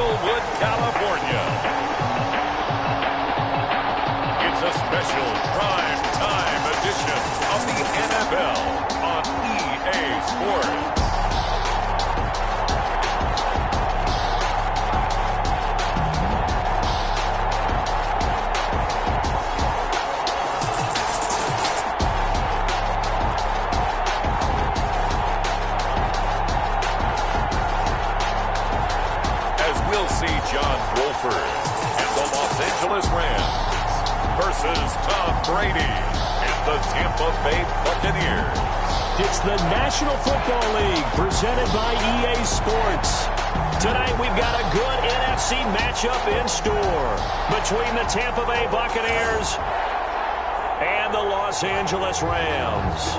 Inglewood, California. It's a special prime time edition of the NFL on EA Sports. We'll see John Wolford and the Los Angeles Rams versus Tom Brady and the Tampa Bay Buccaneers. It's the National Football League presented by EA Sports. Tonight we've got a good NFC matchup in store between the Tampa Bay Buccaneers and the Los Angeles Rams.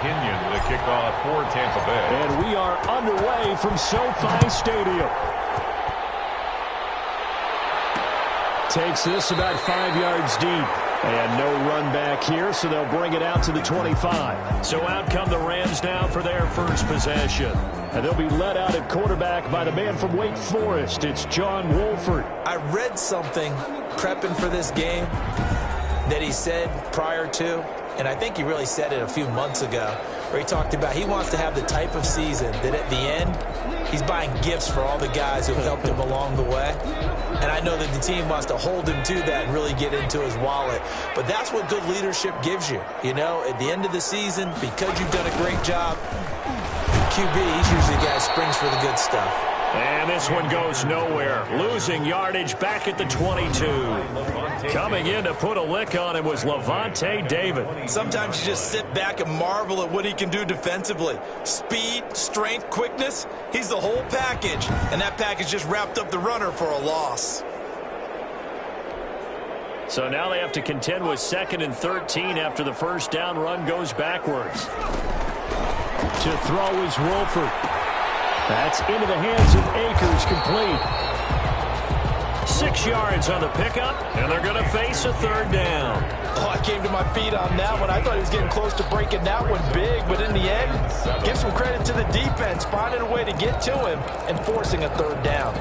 Pinion with a kickoff for Tampa Bay. And we are underway from SoFi Stadium. Takes this about 5 yards deep. And no run back here, so they'll bring it out to the 25. So out come the Rams now for their first possession. And they'll be led out at quarterback by the man from Wake Forest. It's John Wolford. I read something prepping for this game that he said prior to, and I think he really said it a few months ago, where he talked about he wants to have the type of season that at the end, he's buying gifts for all the guys who have helped him along the way. And I know that the team wants to hold him to that and really get into his wallet. But that's what good leadership gives you. You know, at the end of the season, because you've done a great job, QB, he's usually the guy who springs for the good stuff. And this one goes nowhere. Losing yardage back at the 22. Coming in to put a lick on him was Levante David. Sometimes you just sit back and marvel at what he can do defensively. Speed, strength, quickness, he's the whole package. And that package just wrapped up the runner for a loss. So now they have to contend with 2nd and 13 after the first down run goes backwards. To throw is Wolford. That's into the hands of Akers, complete. 6 yards on the pickup, and they're going to face a third down. Oh, I came to my feet on that one. I thought he was getting close to breaking that one big, but in the end, give some credit to the defense, finding a way to get to him and forcing a third down.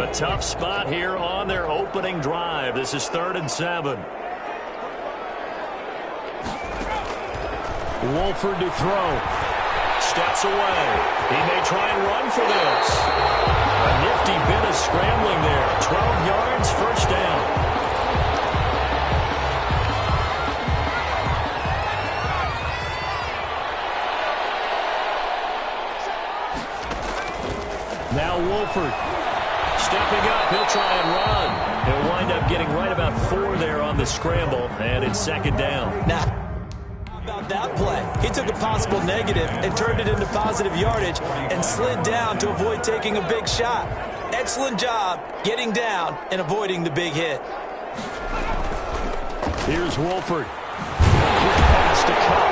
A tough spot here on their opening drive. This is 3rd and 7. Wolford to throw. Steps away. He may try and run for this. A nifty bit of scrambling there. 12 yards, first down. Now Wolford. Stepping up, he'll try and run. He'll wind up getting right about 4 there on the scramble, and it's 2nd down. Now, about that play, he took a possible negative and turned it into positive yardage and slid down to avoid taking a big shot. Excellent job getting down and avoiding the big hit. Here's Wolford. Quick pass to Cup.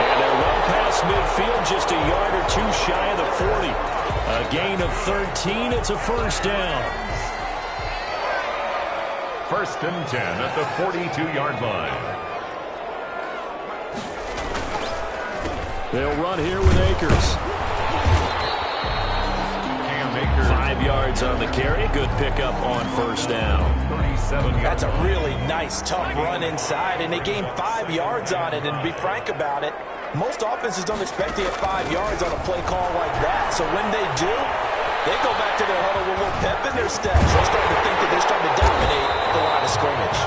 And they're well past midfield, just a yard or 2 shy of the 40. A gain of 13. It's a first down. 1st and 10 at the 42-yard line. They'll run here with Akers. 5 yards on the carry. Good pickup on first down. That's a really nice, tough run inside, and they gained 5 yards on it. And to be frank about it, most offenses don't expect to get 5 yards on a play call like that. So when they do, they go back to their huddle with a little pep in their steps. They're starting to think that they're starting to dominate the line of scrimmage.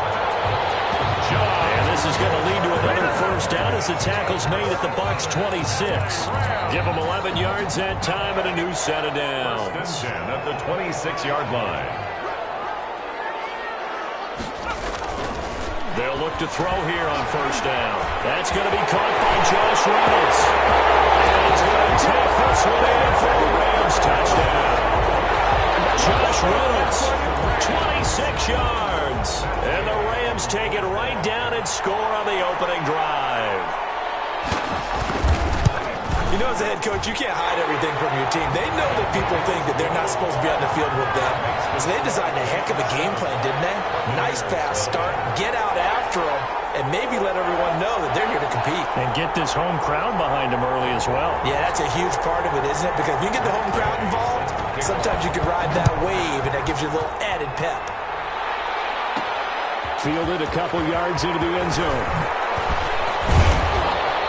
And this is going to lead to another first down as the tackle's made at the Bucs 26. Give them 11 yards that time and a new set of downs. 1st and 10 at the 26-yard line. They'll look to throw here on first down. That's going to be caught by Josh Reynolds. And he's going to take this one in for the Rams touchdown. Josh Reynolds, 26 yards. And the Rams take it right down and score on the opening drive. You know, as a head coach, you can't hide everything from your team. They know that people think that they're not supposed to be on the field with them. So they designed a heck of a game plan, didn't they? Nice fast start, get out after them, and maybe let everyone know that they're here to compete. And get this home crowd behind them early as well. Yeah, that's a huge part of it, isn't it? Because if you get the home crowd involved, sometimes you can ride that wave, and that gives you a little added pep. Fielded a couple yards into the end zone.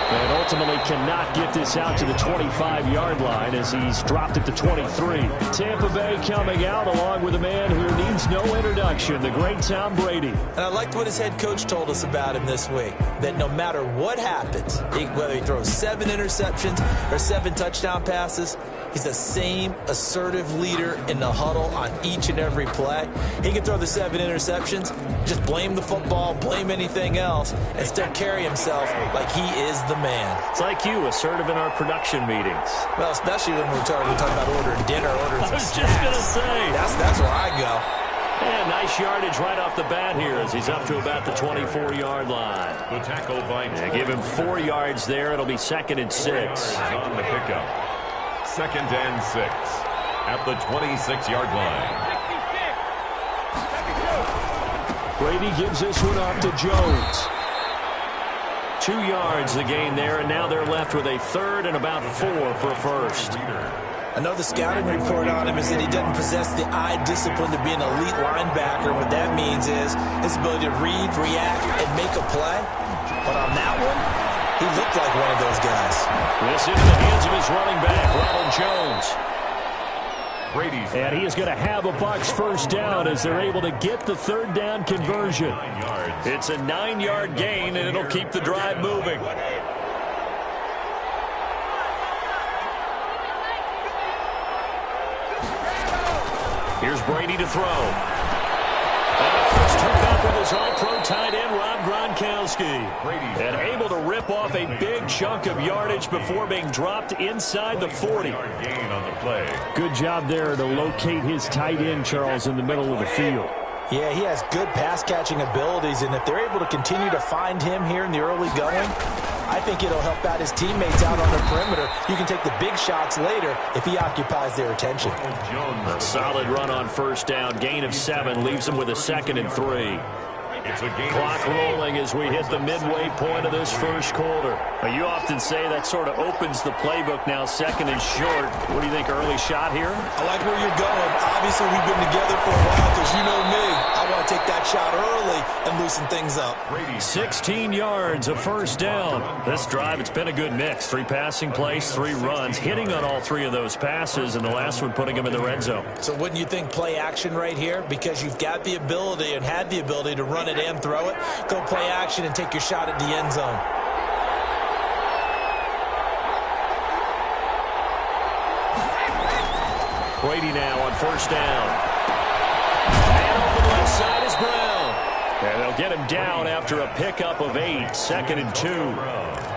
And ultimately cannot get this out to the 25-yard line as he's dropped it to 23. Tampa Bay coming out along with a man who needs no introduction, the great Tom Brady. And I liked what his head coach told us about him this week, that no matter what happens, whether he throws 7 interceptions or 7 touchdown passes, he's the same assertive leader in the huddle on each and every play. He can throw the 7 interceptions, just blame the football, blame anything else, and still carry himself like he is the man. It's like you, assertive in our production meetings. Well, especially when we're talking about ordering dinner, ordering some snacks. I was just going to say. That's where I go. And nice yardage right off the bat here as he's up to about the 24-yard line. The tackle by give him 4 yards there. It'll be 2nd and 6. On the pickup. 2nd and 6 at the 26-yard line. Brady gives this one off to Jones. 2 yards the gain there, and now they're left with a 3rd and about 4 for a first. I know the scouting report on him is that he doesn't possess the eye discipline to be an elite linebacker. What that means is his ability to read, react, and make a play. But on that one, he looked like one of those guys. This into the hands of his running back, Ronald Jones. And he is going to have a Bucs first down as they're able to get the 3rd down conversion. It's a 9-yard gain, and it'll keep the drive moving. Here's Brady to throw. And the first hookup with his all-pro tight end, Rob Gronkowski. And able to rip off a big chunk of yardage before being dropped inside the 40. Gain on the play. Good job there to locate his tight end, Charles, in the middle of the field. Yeah, he has good pass-catching abilities, and if they're able to continue to find him here in the early going, I think it'll help out his teammates out on the perimeter. You can take the big shots later if he occupies their attention. A solid run on first down. Gain of 7 leaves him with a 2nd and 3. Clock rolling as we hit the midway point of this first quarter. You often say that sort of opens the playbook now, 2nd and short. What do you think, early shot here? I like where you're going. Obviously, we've been together for a while because you know me. I want to take that shot early and loosen things up. 16 yards, a first down. This drive, it's been a good mix. 3 passing plays, 3 runs, hitting on all 3 of those passes, and the last one putting him in the red zone. So wouldn't you think play action right here? Because you've got the ability and had the ability to run it and throw it. Go play action and take your shot at the end zone. Brady now on first down. And over the left side is Brown. And they'll get him down after a pickup of 8, 2nd and 2.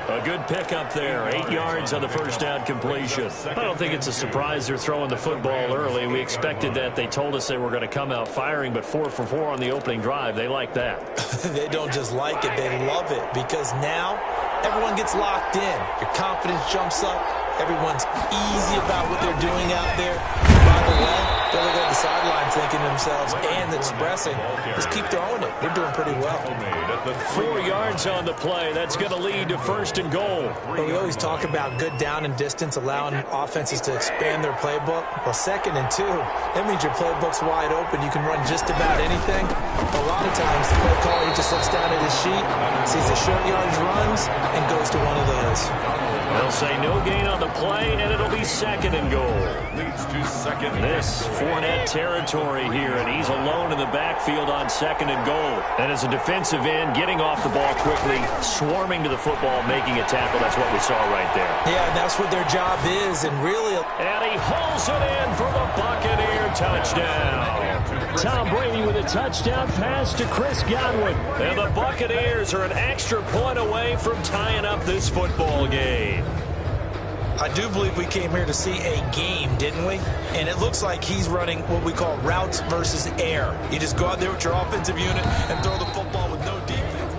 A good pickup there, 8 yards on the first down completion. I don't think it's a surprise they're throwing the football early. We expected that. They told us they were going to come out firing, but 4 for 4 on the opening drive. They like that. They don't just like it, they love it, because now everyone gets locked in. Your confidence jumps up. Everyone's easy about what they're doing out there. By the way, they're looking at the sideline thinking to themselves and expressing, just keep throwing it. They're doing pretty well. 4 yards on the play. That's going to lead to 1st and goal. But we always talk about good down and distance, allowing offenses to expand their playbook. Well, 2nd and 2, that means your playbook's wide open. You can run just about anything. A lot of times, the play caller, he just looks down at his sheet, sees the short yardage runs, and goes to one of those. They'll say no gain on the play, and it'll be 2nd and goal. Leads to 2nd. This Fournette territory here, and he's alone in the backfield on 2nd and goal. And as a defensive end, getting off the ball quickly, swarming to the football, making a tackle. That's what we saw right there. Yeah, and that's what their job is, and really... And he hauls it in for the Buccaneer touchdown. Tom Brady with a touchdown pass to Chris Godwin. And the Buccaneers are an extra point away from tying up this football game. I do believe we came here to see a game, didn't we? And it looks like he's running what we call routes versus air. You just go out there with your offensive unit and throw the football with no defense.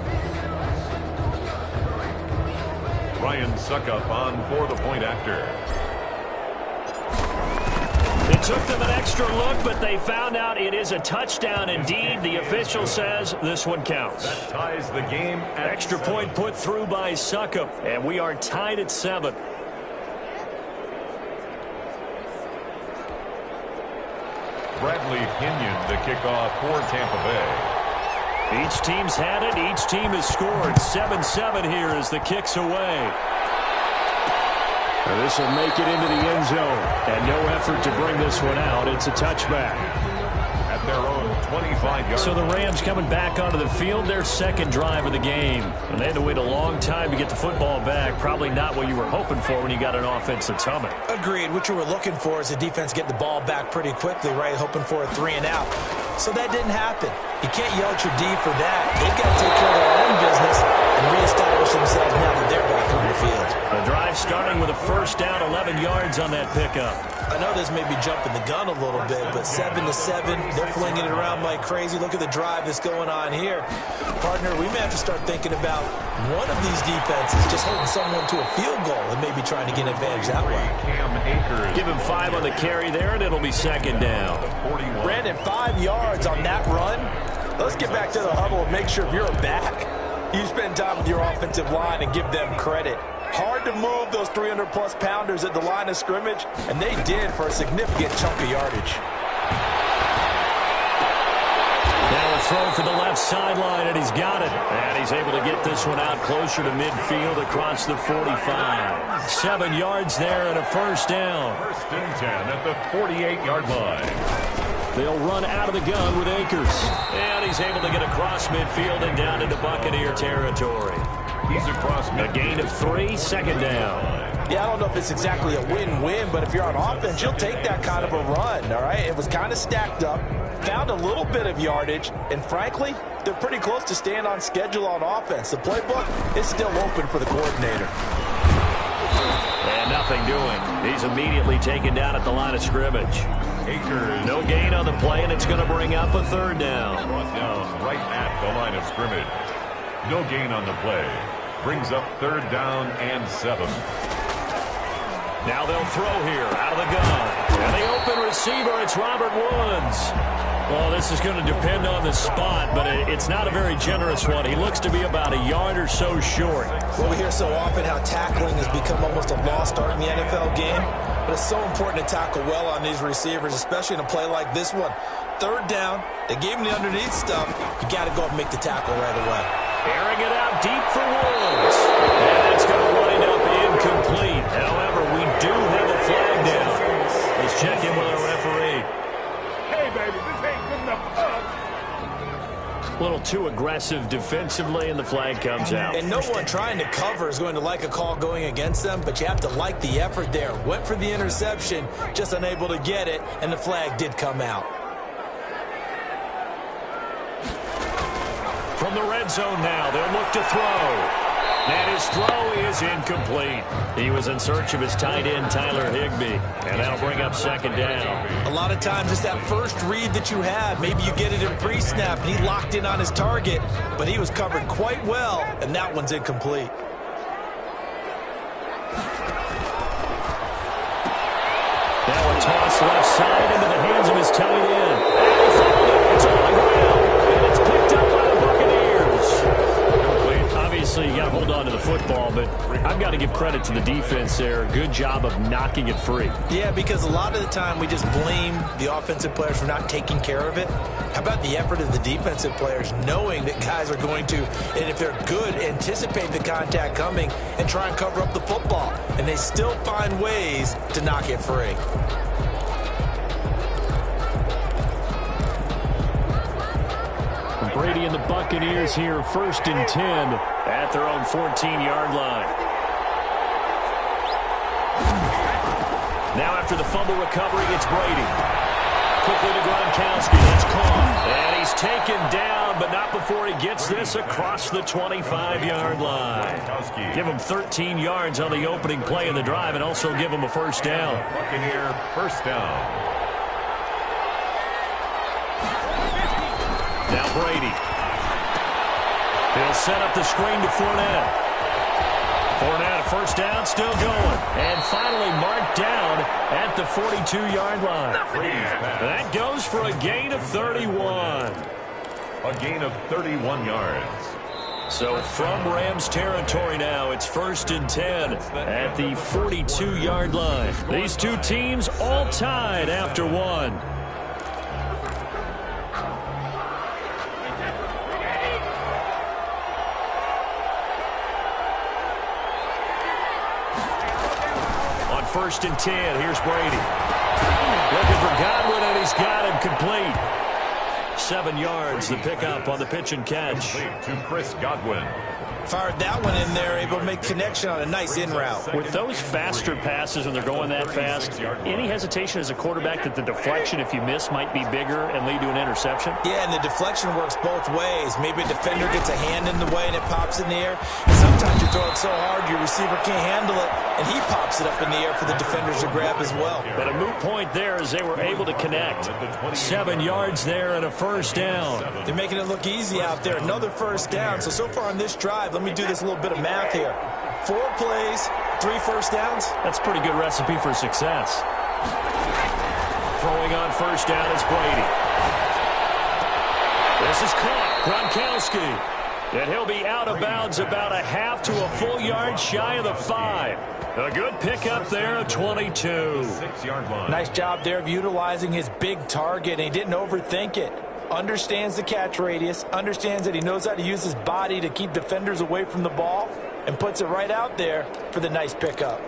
Ryan Suckup on for the point after. It took them an extra look, but they found out it is a touchdown indeed. The official says this one counts. That ties the game at extra 7. point put through by Suckup, and we are tied at 7. Bradley Pinion, the kickoff for Tampa Bay. Each team's had it. Each team has scored. 7-7 here as the kick's away. This will make it into the end zone. And no effort to bring this one out. It's a touchback. At their own 25-yard. So the Rams coming back onto the field, their second drive of the game. And they had to wait a long time to get the football back. Probably not what you were hoping for when you got an offense that's humming. Agreed. What you were looking for is the defense get the ball back pretty quickly, right? Hoping for a 3-and-out. So that didn't happen. You can't yell at your D for that. They've got to take care of their own business and reestablish themselves now that they're back on the field. The drive starting with a first down, 11 yards on that pickup. I know this may be jumping the gun a little bit, but 7-7, they're flinging it around like crazy. Look at the drive that's going on here. Partner, we may have to start thinking about one of these defenses just holding someone to a field goal and maybe trying to get an advantage that way. Cam Akers. Give him 5 on the carry there, and it'll be second down. 41. Brandon, 5 yards on that run. Let's get back to the huddle and make sure if you're a back, you spend time with your offensive line and give them credit. Hard to move those 300-plus pounders at the line of scrimmage, and they did for a significant chunk of yardage. Now a throw for the left sideline, and he's got it. And he's able to get this one out closer to midfield across the 45. 7 yards there and a first down. First and 10 at the 48-yard line. They'll run out of the gun with Akers. And he's able to get across midfield and down into Buccaneer territory. He's across A gain of 3, second down. Yeah, I don't know if it's exactly a win-win, but if you're on offense, you'll take that kind of a run, all right? It was kind of stacked up, found a little bit of yardage, and frankly, they're pretty close to staying on schedule on offense. The playbook is still open for the coordinator. And nothing doing. He's immediately taken down at the line of scrimmage. Akers. No gain on the play, and it's going to bring up a third down. Brought down right at the line of scrimmage. No gain on the play. Brings up third down and 7. Now they'll throw here out of the gun. And the open receiver, it's Robert Woods. Well, this is going to depend on the spot, but it's not a very generous one. He looks to be about a yard or so short. Well, we hear so often how tackling has become almost a lost art in the NFL game, but it's so important to tackle well on these receivers, especially in a play like this one. Third down, they gave him the underneath stuff. You got to go and make the tackle right away. Airing it out deep for Woods. And it's going to wind up incomplete. However, we do have a flag down. Let's check in with our referee. Hey, baby, this ain't good enough for us. A little too aggressive defensively, and the flag comes out. And no one trying to cover is going to like a call going against them, but you have to like the effort there. Went for the interception, just unable to get it, and the flag did come out. From the red zone now, they'll look to throw. And his throw is incomplete. He was in search of his tight end, Tyler Higbee. And that'll bring up second down. A lot of times it's that first read that you have. Maybe you get it in pre-snap, and he locked in on his target, but he was covered quite well, and that one's incomplete. Now a toss left side into the hands of his tight end. And he found it. It's on the ground. And it's picked up by the Buccaneers. Obviously, you got to hold on to the football, but I've got to give credit to the defense there. Good job of knocking it free. Yeah, because a lot of the time we just blame the offensive players for not taking care of it. How about the effort of the defensive players knowing that guys are going to, and if they're good, anticipate the contact coming and try and cover up the football. And they still find ways to knock it free. Brady and the Buccaneers here, 1st and 10 at their own 14-yard line. Now after the fumble recovery, it's Brady. Quickly to Gronkowski. That's caught. And he's taken down, but not before he gets this across the 25-yard line. Give him 13 yards on the opening play of the drive and also give him a first down. Buccaneer first down. Now Brady. He'll set up the screen to Fournette. Fournette, first down, still going. And finally marked down at the 42-yard line. That goes for a gain of 31. A gain of 31 yards. So from Rams territory now, it's 1st and 10 at the 42-yard line. These two teams all tied after one. On 1st and 10, here's Brady. Looking for Godwin, and he's got him complete. 7 yards, the pickup on the pitch and catch. To Chris Godwin. Fired that one in there, able to make connection on a nice in route. With those faster passes when they're going that fast, any hesitation as a quarterback that the deflection, if you miss, might be bigger and lead to an interception? Yeah, and the deflection works both ways. Maybe a defender gets a hand in the way and it pops in the air. And sometimes you throw it so hard your receiver can't handle it, and he pops it up in the air for the defenders to grab as well. But a moot point there as they were able to connect. 7 yards there and a first down. They're making it look easy out there. Another first down. So far on this drive, let me do this little bit of math here. 4 plays, 3 first downs. That's a pretty good recipe for success. Throwing on first down is Brady. This is caught. Gronkowski. And he'll be out of bounds about a half to a full yard shy of the 5. A good pickup there of 22. 6-yard line. Nice job there of utilizing his big target, and he didn't overthink it. Understands the catch radius, understands that he knows how to use his body to keep defenders away from the ball, and puts it right out there for the nice pickup.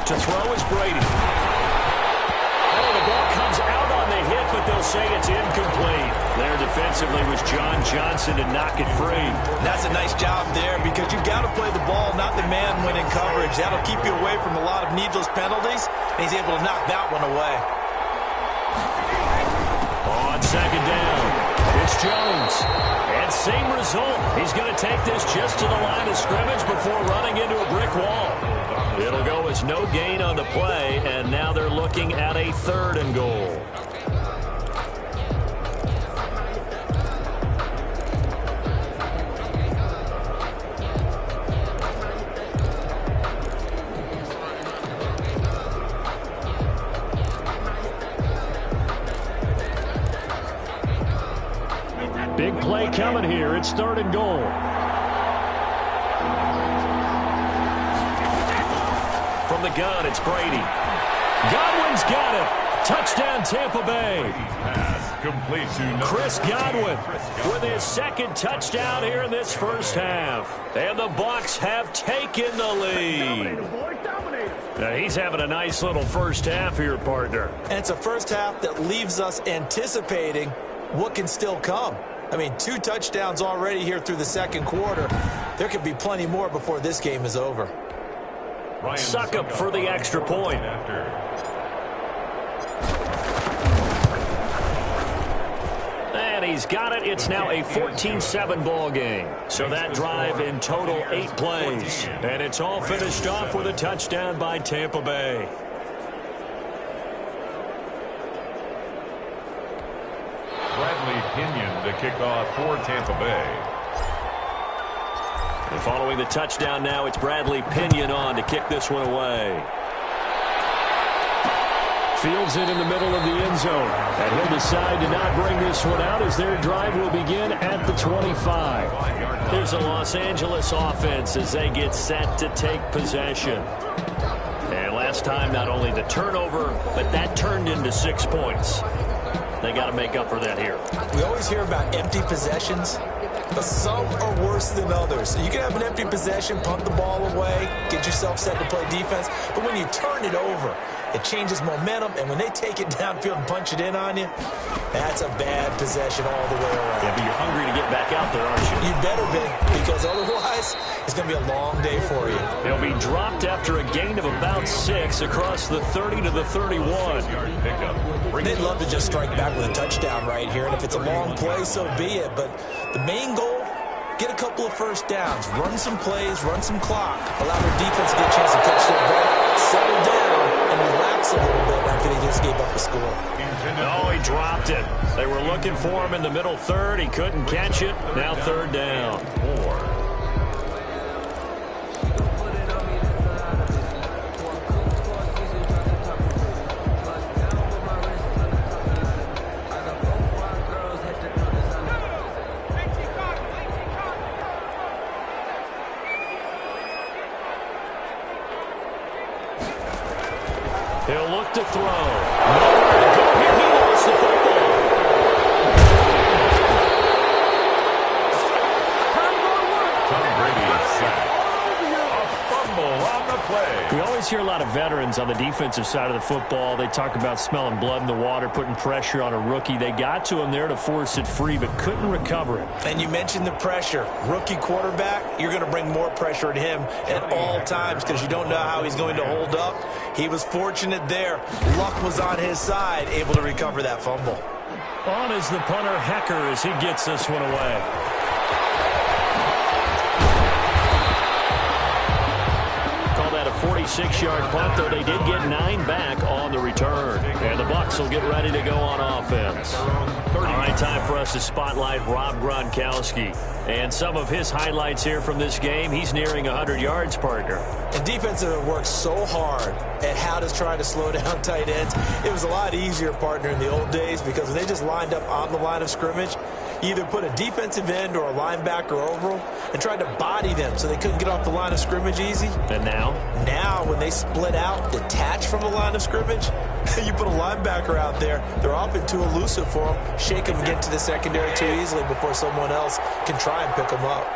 To throw is Brady. Oh, the ball comes out on the hit, but they'll say it's incomplete. There defensively was John Johnson to knock it free. That's a nice job there because you've got to play the ball, not the man when in coverage. That'll keep you away from a lot of needless penalties, and he's able to knock that one away. On second down, it's Jones. And same result. He's going to take this just to the line of scrimmage before running into a brick wall. It'll go as no gain on the play, and now they're looking at a 3rd and goal. Big play coming here. It's 3rd and goal. From the gun, it's Brady. Godwin's got it. Touchdown, Tampa Bay. Pass complete to Chris Godwin with his 2nd touchdown here in this first half. And the Bucs have taken the lead. Now he's having a nice little first half here, partner. And it's a first half that leaves us anticipating what can still come. I mean, 2 touchdowns already here through the 2nd quarter. There could be plenty more before this game is over. Suckup for the extra point. And he's got it. It's now a 14-7 ball game. So that drive in total 8 plays. And it's all finished off with a touchdown by Tampa Bay. Bradley Pinion to kick off for Tampa Bay. And following the touchdown now, it's Bradley Pinion on to kick this one away. Fields it in the middle of the end zone. And he'll decide to not bring this one out as their drive will begin at the 25. There's a Los Angeles offense as they get set to take possession. And last time, not only the turnover, but that turned into 6 points. They got to make up for that here. We always hear about empty possessions, but some are worse than others. You can have an empty possession, punt the ball away, get yourself set to play defense, but when you turn it over, it changes momentum, and when they take it downfield and punch it in on you, that's a bad possession all the way around. Yeah, but you're hungry to get back out there, aren't you? You better be, because otherwise, it's going to be a long day for you. They'll be dropped after a gain of about 6 across the 30 to the 31. They'd love to just strike back with a touchdown right here, and if it's a long play, so be it. But the main goal, get a couple of first downs, run some plays, run some clock, allow their defense to get a chance to catch their breath, settle down, and relax a little bit after they just gave up a score. Oh, he dropped it. They were looking for him in the middle third. He couldn't catch it. Now third down. 4. He'll look to throw. Nowhere to go here. He lost the football. Tom Brady sacked. A fumble on the play. We always hear a lot of veterans on the defensive side of the football. They talk about smelling blood in the water, putting pressure on a rookie. They got to him there to force it free, but couldn't recover it. And you mentioned the pressure. Rookie quarterback, you're going to bring more pressure at him at all times because you don't know how he's going to hold up. He was fortunate there. Luck was on his side, able to recover that fumble. On is the punter, Hecker, as he gets this one away. Call that a 46-yard punt, though they did get 9 back on the return. And the Bucs will get ready to go on offense. All right, time for us to spotlight Rob Gronkowski. And some of his highlights here from this game, he's nearing 100 yards, partner. And defense have worked so hard at how to try to slow down tight ends. It was a lot easier, partner, in the old days because when they just lined up on the line of scrimmage, you either put a defensive end or a linebacker over them and tried to body them so they couldn't get off the line of scrimmage easy. And now? Now, when they split out, detach from the line of scrimmage, you put a linebacker out there, they're often too elusive for them, shake them and get to the secondary too easily before someone else can try and pick them up.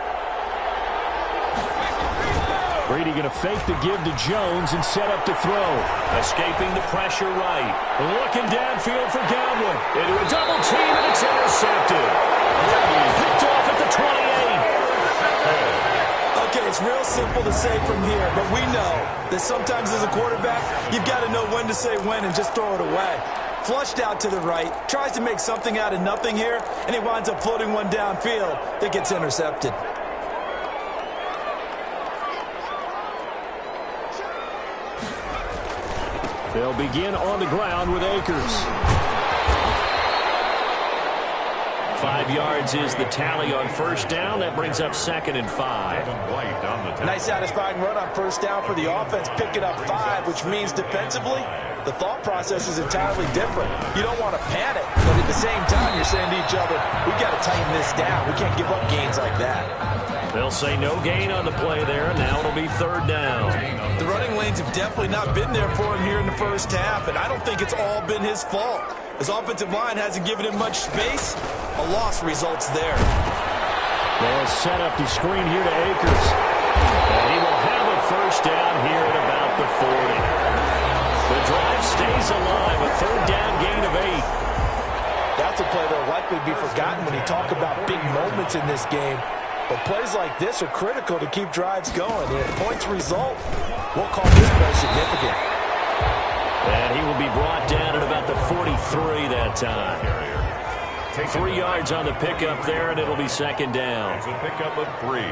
Brady going to fake the give to Jones and set up to throw. Escaping the pressure right. Looking downfield for Godwin. Into a double team, and it's intercepted. Picked off at the 28. Okay, it's real simple to say from here, but we know that sometimes as a quarterback, you've got to know when to say when and just throw it away. Flushed out to the right, tries to make something out of nothing here, and he winds up floating one downfield that gets intercepted. They'll begin on the ground with Akers. 5 yards is the tally on first down. That brings up 2nd and 5. Nice satisfying run on first down for the offense, picking up 5, which means defensively, the thought process is entirely different. You don't want to panic, but at the same time, you're saying to each other, we've got to tighten this down. We can't give up gains like that. They'll say no gain on the play there. Now it'll be 3rd down. The running lanes have definitely not been there for him here in the first half, and I don't think it's all been his fault. His offensive line hasn't given him much space. A loss results there. They'll set up the screen here to Akers. And he will have a first down here at about the 40. The drive stays alive. A 3rd down gain of 8. That's a play that'll likely be forgotten when you talk about big moments in this game. But plays like this are critical to keep drives going. And if points result, we'll call this play significant. And he will be brought down at about the 43 that time. 3 yards on the pickup there, and it'll be 2nd down. It's a pickup of 3.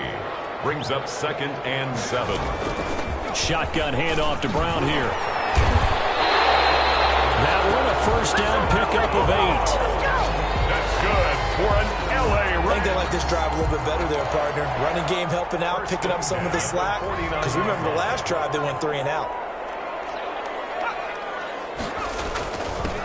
Brings up 2nd and 7. Shotgun handoff to Brown here. That one a first down pickup of 8. That's good for an LA. I think they like this drive a little bit better there, partner. Running game helping out, picking up some of the slack. Because remember the last drive, they went 3 and out.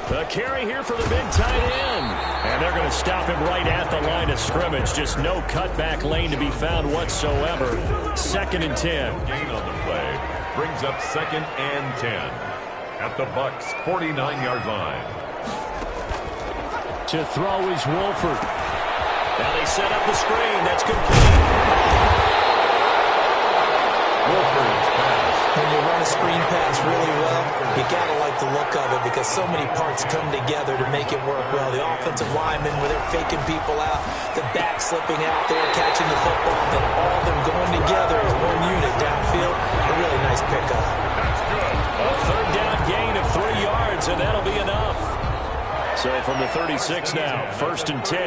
The carry here for the big tight end. And they're going to stop him right at the line of scrimmage. Just no cutback lane to be found whatsoever. 2nd and 10. Gain on the play. Brings up 2nd and 10. At the Bucs' 49-yard line. To throw is Wolford. Now they set up the screen. That's complete. Wolford's pass. When you run a screen pass really well, you got to like the look of it because so many parts come together to make it work well. The offensive linemen, where they're faking people out, the back slipping out there, catching the football, and then all of them going together as one unit downfield. A really nice pickup. That's good. A 3rd down gain of 3 yards, and that'll be enough. So from the 36 now, 1st and 10.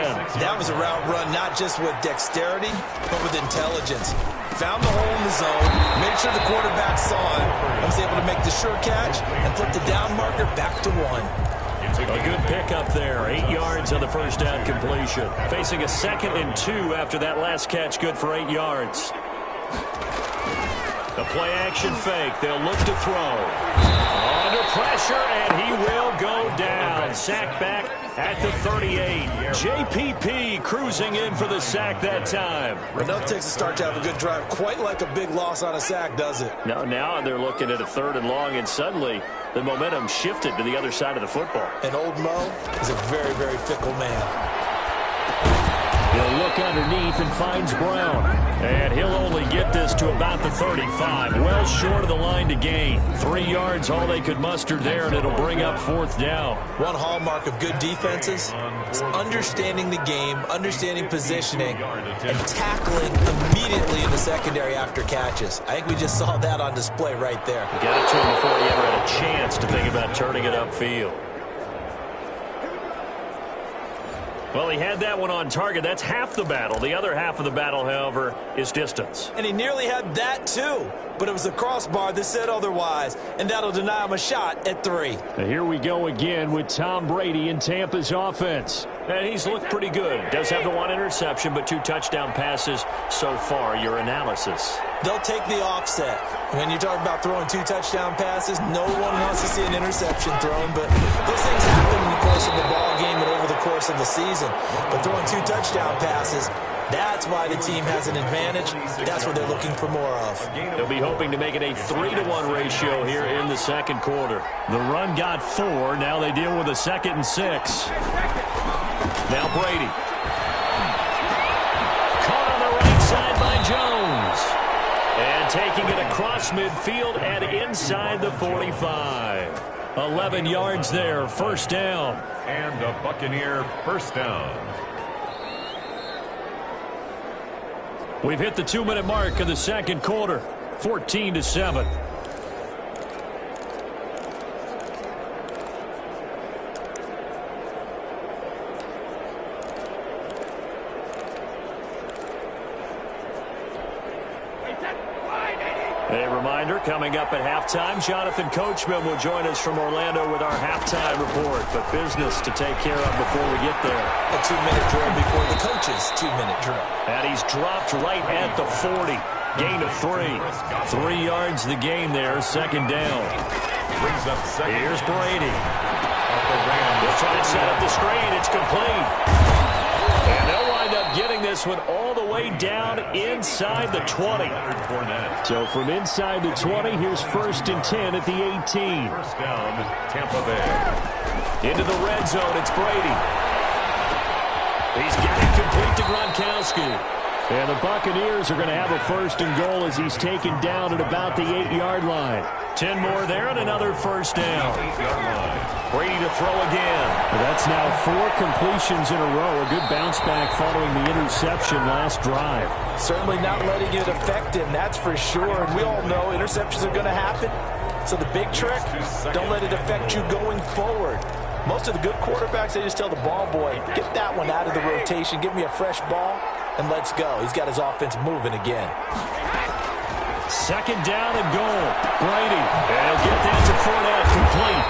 That was a route run not just with dexterity, but with intelligence. Found the hole in the zone, made sure the quarterback saw it, and was able to make the sure catch and flip the down marker back to 1. A good pickup there. 8 yards on the first down completion. Facing a 2nd and 2 after that last catch, good for 8 yards. The play-action fake. They'll look to throw. Under pressure, and he will go down. Sack back at the 38. JPP cruising in for the sack that time. Enough takes a start to have a good drive. Quite like a big loss on a sack, does it? No, now they're looking at a 3rd and long, and suddenly the momentum shifted to the other side of the football. And old Mo is a very, very fickle man. He'll look underneath and finds Brown. And he'll only get this to about the 35. Well short of the line to gain. 3 yards, all they could muster there, and it'll bring up 4th down. One hallmark of good defenses is understanding the game, understanding positioning, and tackling immediately in the secondary after catches. I think we just saw that on display right there. Get it to him before he ever had a chance to think about turning it upfield. Well, he had that one on target. That's half the battle. The other half of the battle, however, is distance. And he nearly had that, too. But it was the crossbar that said otherwise, and that'll deny him a shot at 3. And here we go again with Tom Brady in Tampa's offense. And he's looked pretty good. Does have the 1 interception, but 2 touchdown passes so far. Your analysis? They'll take the offset. When you talk about throwing 2 touchdown passes, no one wants to see an interception thrown, but those things happen in the course of the ball game and over the course of the season. But throwing 2 touchdown passes, that's why the team has an advantage. That's what they're looking for more of. They'll be hoping to make it a 3-to-1 ratio here in the second quarter. The run got 4. Now they deal with a 2nd and 6. Now Brady. Caught on the right side by Jones. And taking it across midfield and inside the 45. 11 yards there, 1st down. And a Buccaneer 1st down. We've hit the 2-minute mark of the second quarter. 14-7. A reminder, coming up at halftime, Jonathan Coachman will join us from Orlando with our halftime report. But business to take care of before we get there. A 2-minute drill before the coach's 2-minute drill. And he's dropped right at the 40. Gain of 3. 3 yards the gain there, 2nd down. Brings up 2nd. Here's Brady. They'll try to set up the screen. It's complete. And they'll wind up getting this one all the way down inside the 20. So from inside the 20, here's 1st and 10 at the 18. 1st down, Tampa Bay. Into the red zone, it's Brady. He's got it complete to Gronkowski. And the Buccaneers are going to have a 1st and goal as he's taken down at about the 8-yard line. 10 more there and another 1st down. 8-yard line. Brady to throw again. That's now 4 completions in a row. A good bounce back following the interception last drive. Certainly not letting it affect him, that's for sure. And we all know interceptions are going to happen. So the big trick, don't let it affect you going forward. Most of the good quarterbacks, they just tell the ball boy, get that one out of the rotation, give me a fresh ball, and let's go. He's got his offense moving again. 2nd down and goal. Brady, and he'll get that to Fournette, complete.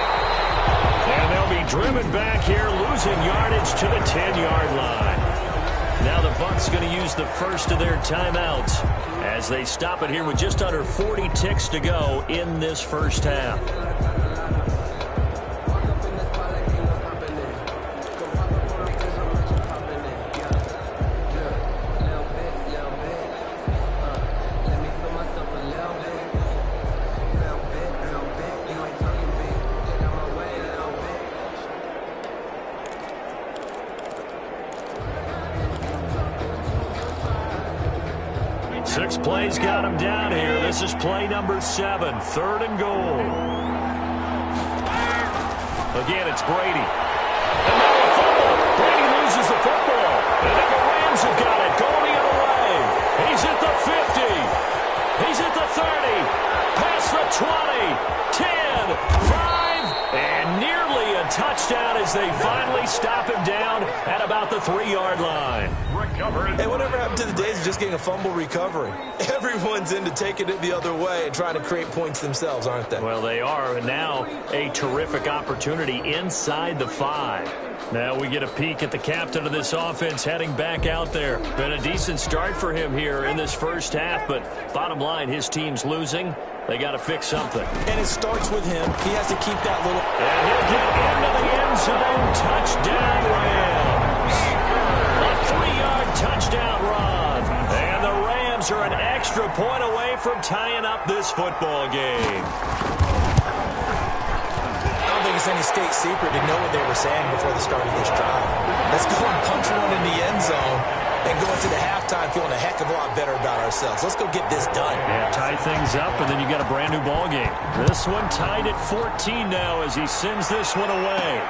And they'll be driven back here, losing yardage to the 10-yard line. Now the Bucs going to use the first of their timeouts as they stop it here with just under 40 ticks to go in this first half. Six plays got him down here. This is play number 7, 3rd and goal. Again, it's Brady. And now a fumble. Brady loses the football. And then the Rams have got it going the other way. He's at the 50. He's at the 30. Past the 20. 10, 5, and nearly a touchdown as they finally stop him down at about the 3-yard line. Hey, whatever happened to the days of just getting a fumble recovery? Everyone's into taking it the other way and trying to create points themselves, aren't they? Well, they are. And now a terrific opportunity inside the 5. Now we get a peek at the captain of this offense heading back out there. Been a decent start for him here in this first half, but bottom line, his team's losing. They got to fix something. And it starts with him. He has to keep that little... And he'll get into the end zone. Touchdown, Rams. A 3-yard touchdown run. And the Rams are an extra point away from tying up this football game. I don't think it's any state secret to know what they were saying before the start of this drive. Let's go and punch one in the end zone and go into the halftime feeling a heck of a lot better about ourselves. Let's go get this done. Yeah, tie things up, and then you got a brand new ball game. This one tied at 14 now as he sends this one away.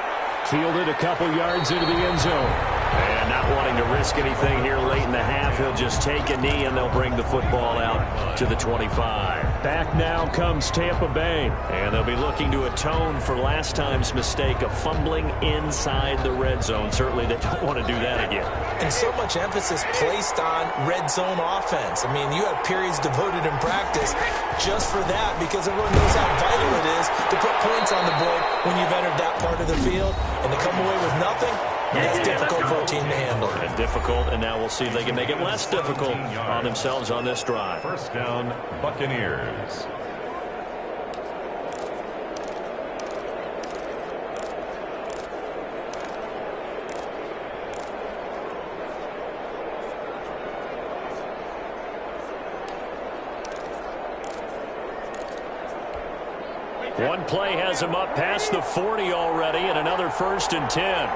Fielded a couple yards into the end zone. And not wanting to risk anything here late in the half, he'll just take a knee, and they'll bring the football out to the 25. Back now comes Tampa Bay, and they'll be looking to atone for last time's mistake of fumbling inside the red zone. Certainly they don't want to do that again. And so much emphasis placed on red zone offense. I mean, you have periods devoted in practice just for that because everyone knows how vital it is to put points on the board when you've entered that part of the field. And to come away with nothing, that's difficult for a team to handle. And difficult, and now we'll see if they can make it less difficult on themselves on this drive. First down, Buccaneers. One play has him up past the 40 already, and another 1st and 10.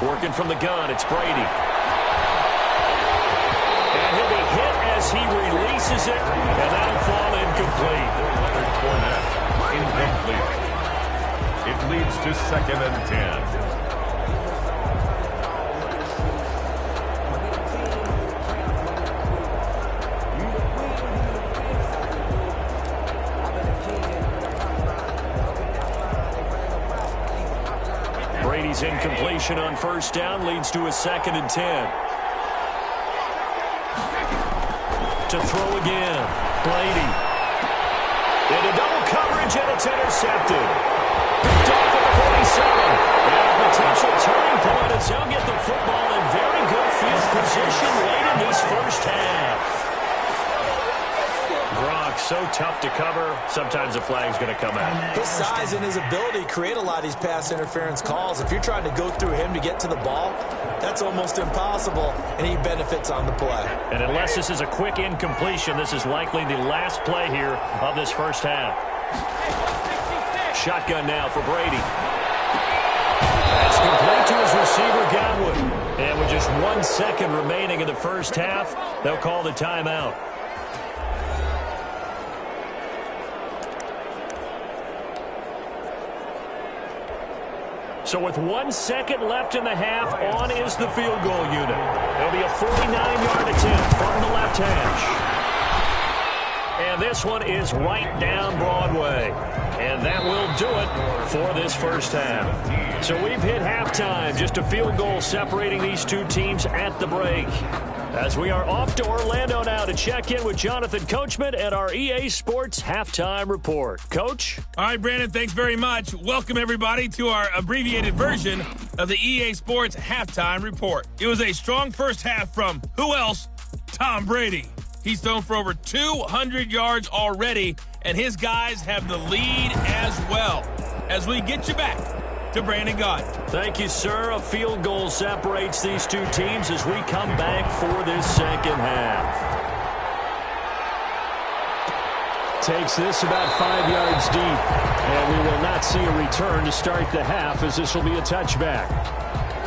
Working from the gun, it's Brady. And he'll be hit as he releases it, and that'll fall incomplete. Incomplete. It leads to 2nd and 10. Brady's incompletion on 1st down leads to a 2nd and 10. To throw again, Brady. Into double coverage, and it's intercepted. Picked off at the 47. And a potential turning point as he'll get the football in very good field position late in this first half. Gronk, so tough to cover. Sometimes the flag's going to come out. His size and his ability create a lot of these pass interference calls. If you're trying to go through him to get to the ball, that's almost impossible, and he benefits on the play. And unless this is a quick incompletion, this is likely the last play here of this first half. Shotgun now for Brady. That's complete to his receiver, Godwin. And with just 1 second remaining in the first half, they'll call the timeout. So with 1 second left in the half, on is the field goal unit. It'll be a 49-yard attempt from the left hash. And this one is right down Broadway. And that will do it for this first half. So we've hit halftime, just a field goal separating these two teams at the break. As we are off to Orlando now to check in with Jonathan Coachman at our EA Sports Halftime Report. Coach? All right, Brandon, thanks very much. Welcome, everybody, to our abbreviated version of the EA Sports Halftime Report. It was a strong first half from, who else? Tom Brady. He's thrown for over 200 yards already, and his guys have the lead as well. As we get you back to Brandon Gaudin. Thank you, sir. A field goal separates these two teams as we come back for this second half. Takes this about 5 yards deep, and we will not see a return to start the half as this will be a touchback.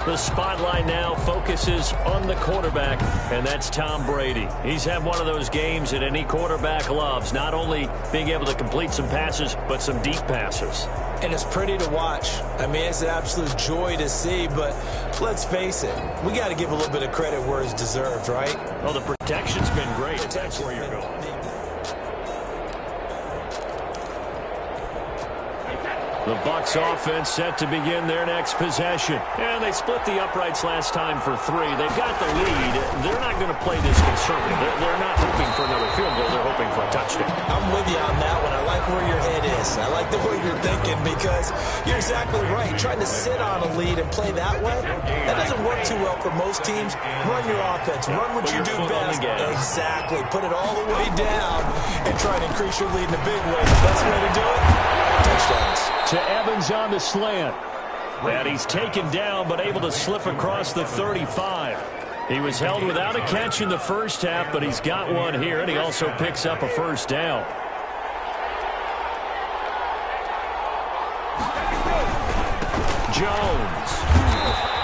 The spotlight now focuses on the quarterback, and that's Tom Brady. He's had one of those games that any quarterback loves, not only being able to complete some passes, but some deep passes. And it's pretty to watch. I mean, it's an absolute joy to see, but let's face it, we got to give a little bit of credit where it's deserved, right? Well, the protection's been great. That's where you're going. The Bucs offense set to begin their next possession. And they split the uprights last time for 3. They've got the lead. They're not going to play this conservative. They're not hoping for another field goal. They're hoping for a touchdown. I'm with you on that one. I like where your head is. I like the way you're thinking because you're exactly right. Trying to sit on a lead and play that way, that doesn't work too well for most teams. Run your offense. Run what you do best. Exactly. Put it all the way down and try to increase your lead in a big way. The best way to do it? Touchdowns. To Evans on the slant. And he's taken down but able to slip across the 35. He was held without a catch in the first half, but he's got one here, and he also picks up a first down. Jones.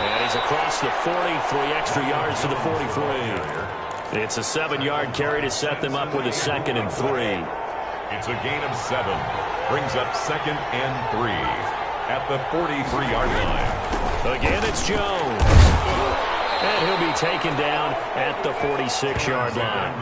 And he's across the 43 extra yards to the 43. It's a 7-yard carry to set them up with a 2nd and 3. It's a gain of 7. Brings up 2nd and 3 at the 43-yard line. Again, it's Jones. And he'll be taken down at the 46-yard line.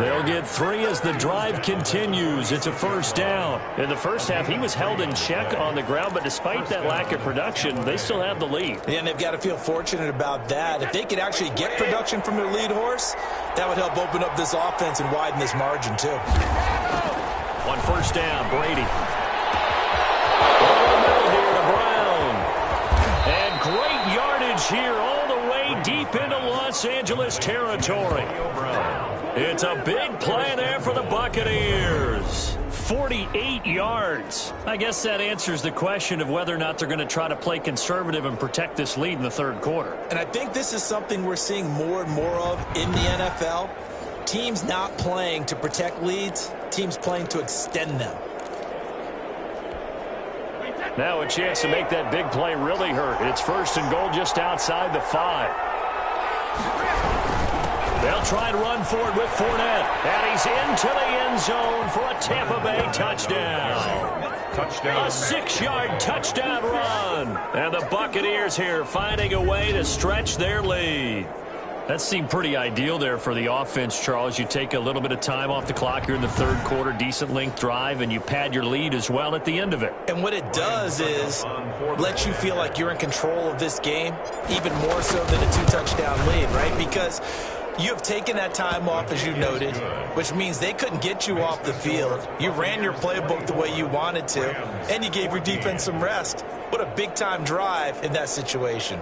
They'll get 3 as the drive continues. It's a first down. In the first half, he was held in check on the ground, but despite that lack of production, they still have the lead. Yeah, and they've got to feel fortunate about that. If they could actually get production from their lead horse, that would help open up this offense and widen this margin, too. On first down, Brady. Over the middle here to Brown. And great yardage here all the way deep into Los Angeles territory. It's a big play there for the Buccaneers. 48 yards. I guess that answers the question of whether or not they're going to try to play conservative and protect this lead in the third quarter. And I think this is something we're seeing more and more of in the NFL. Teams not playing to protect leads, teams playing to extend them. Now a chance to make that big play really hurt. It's 1st and goal just outside the 5. They'll try and run forward with Fournette. And he's into the end zone for a Tampa Bay touchdown. A 6-yard touchdown run. And the Buccaneers here finding a way to stretch their lead. That seemed pretty ideal there for the offense, Charles. You take a little bit of time off the clock here in the third quarter, decent length drive, and you pad your lead as well at the end of it. And what it does is let you feel like you're in control of this game, even more so than a 2-touchdown lead, right? Because you have taken that time off, as you noted, which means they couldn't get you off the field. You ran your playbook the way you wanted to, and you gave your defense some rest. What a big-time drive in that situation.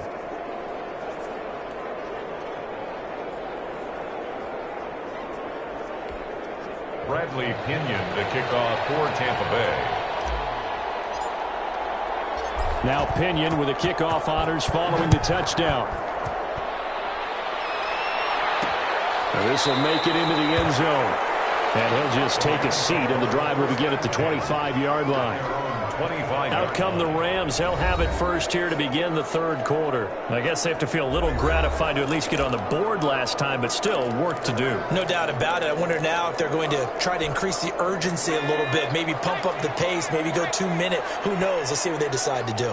Bradley Pinion to kick off for Tampa Bay. Now Pinion with the kickoff honors following the touchdown. And this will make it into the end zone. And he'll just take a seat, and the drive will begin at the 25-yard line. Out come the Rams. They'll have it first here to begin the third quarter. I guess they have to feel a little gratified to at least get on the board last time, but still work to do. No doubt about it. I wonder now if they're going to try to increase the urgency a little bit, maybe pump up the pace, maybe go 2-minute. Who knows? Let's see what they decide to do.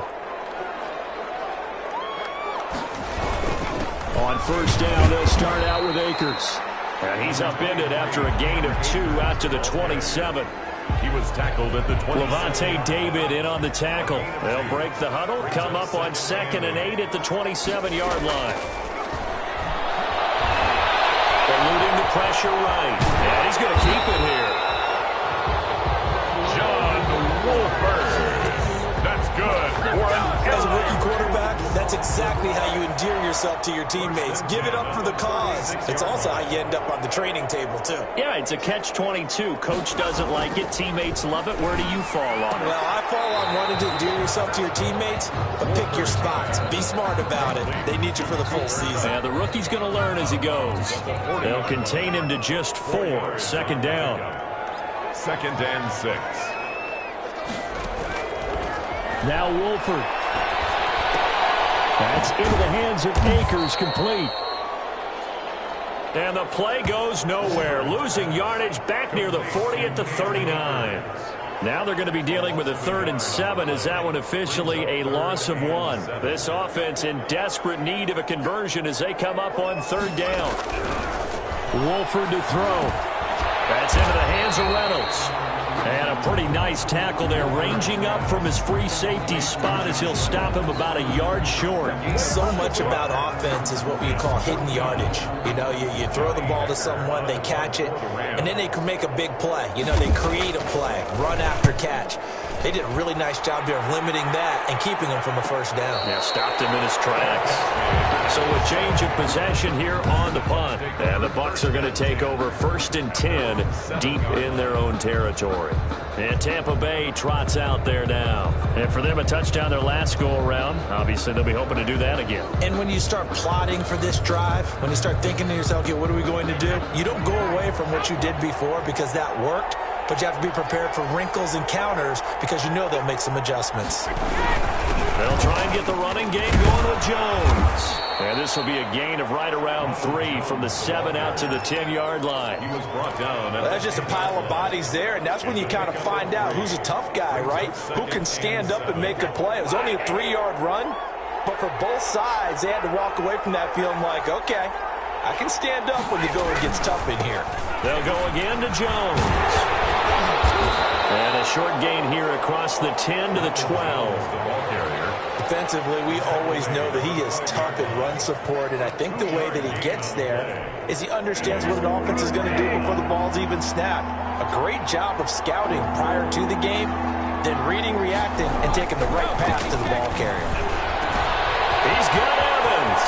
On first down, they'll start out with Akers. And he's upended after a gain of 2 out to the 27. He was tackled at the 20. Levante David in on the tackle. They'll break the huddle, come up on 2nd and 8 at the 27-yard line. Eluding the pressure right. And he's going to keep it here. John Wolford. That's good. As a rookie quarterback, that's exactly how you endear yourself to your teammates. Give it up for the cause. It's also how you end up on the training table, too. Yeah, it's a catch-22. Coach doesn't like it. Teammates love it. Where do you fall on it? Well, I fall on wanting to endear yourself to your teammates, but pick your spots. Be smart about it. They need you for the full season. Yeah, the rookie's going to learn as he goes. They'll contain him to just 4. 2nd down. 2nd and 6. Now Wolford. That's into the hands of Akers, complete. And the play goes nowhere. Losing yardage back near the 40 at the 39. Now they're going to be dealing with a 3rd and 7 as that one officially a loss of 1. This offense in desperate need of a conversion as they come up on 3rd down. Wolford to throw. That's into the hands of Reynolds. And a pretty nice tackle there, ranging up from his free safety spot as he'll stop him about a yard short. So much about offense is what we call hidden yardage. You know, you throw the ball to someone, they catch it, and then they can make a big play. You know, they create a play, run after catch. They did a really nice job there of limiting that and keeping him from a first down. Yeah, stopped him in his tracks. So a change of possession here on the punt. And the Bucs are going to take over 1st and 10 deep in their own territory. And Tampa Bay trots out there now. And for them, a touchdown their last go-around. Obviously, they'll be hoping to do that again. And when you start plotting for this drive, when you start thinking to yourself, okay, what are we going to do? You don't go away from what you did before because that worked. But you have to be prepared for wrinkles and counters because you know they'll make some adjustments. They'll try and get the running game going with Jones. And this will be a gain of right around 3 from the 7 out to the 10-yard line. He was brought down. Well, that's just a pile of bodies there, and that's when you kind of find out who's a tough guy, right? Who can stand up and make a play. It was only a 3-yard run, but for both sides, they had to walk away from that feeling like, okay, I can stand up when the going gets tough in here. They'll go again to Jones. And a short gain here across the 10 to the 12. Defensively, we always know that he is tough in run support, and I think the way that he gets there is he understands what an offense is going to do before the ball's even snapped. A great job of scouting prior to the game, then reading, reacting, and taking the right path to the ball carrier. He's got Evans.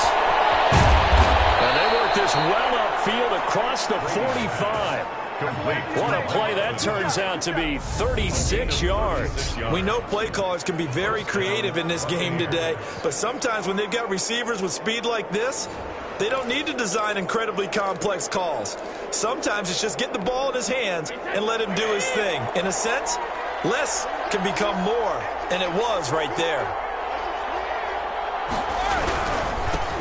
And they work this well upfield across the 45. What a play that turns out to be, 36 yards. We know play callers can be very creative in this game today, but sometimes when they've got receivers with speed like this, they don't need to design incredibly complex calls. Sometimes it's just get the ball in his hands and let him do his thing. In a sense, less can become more, and it was right there.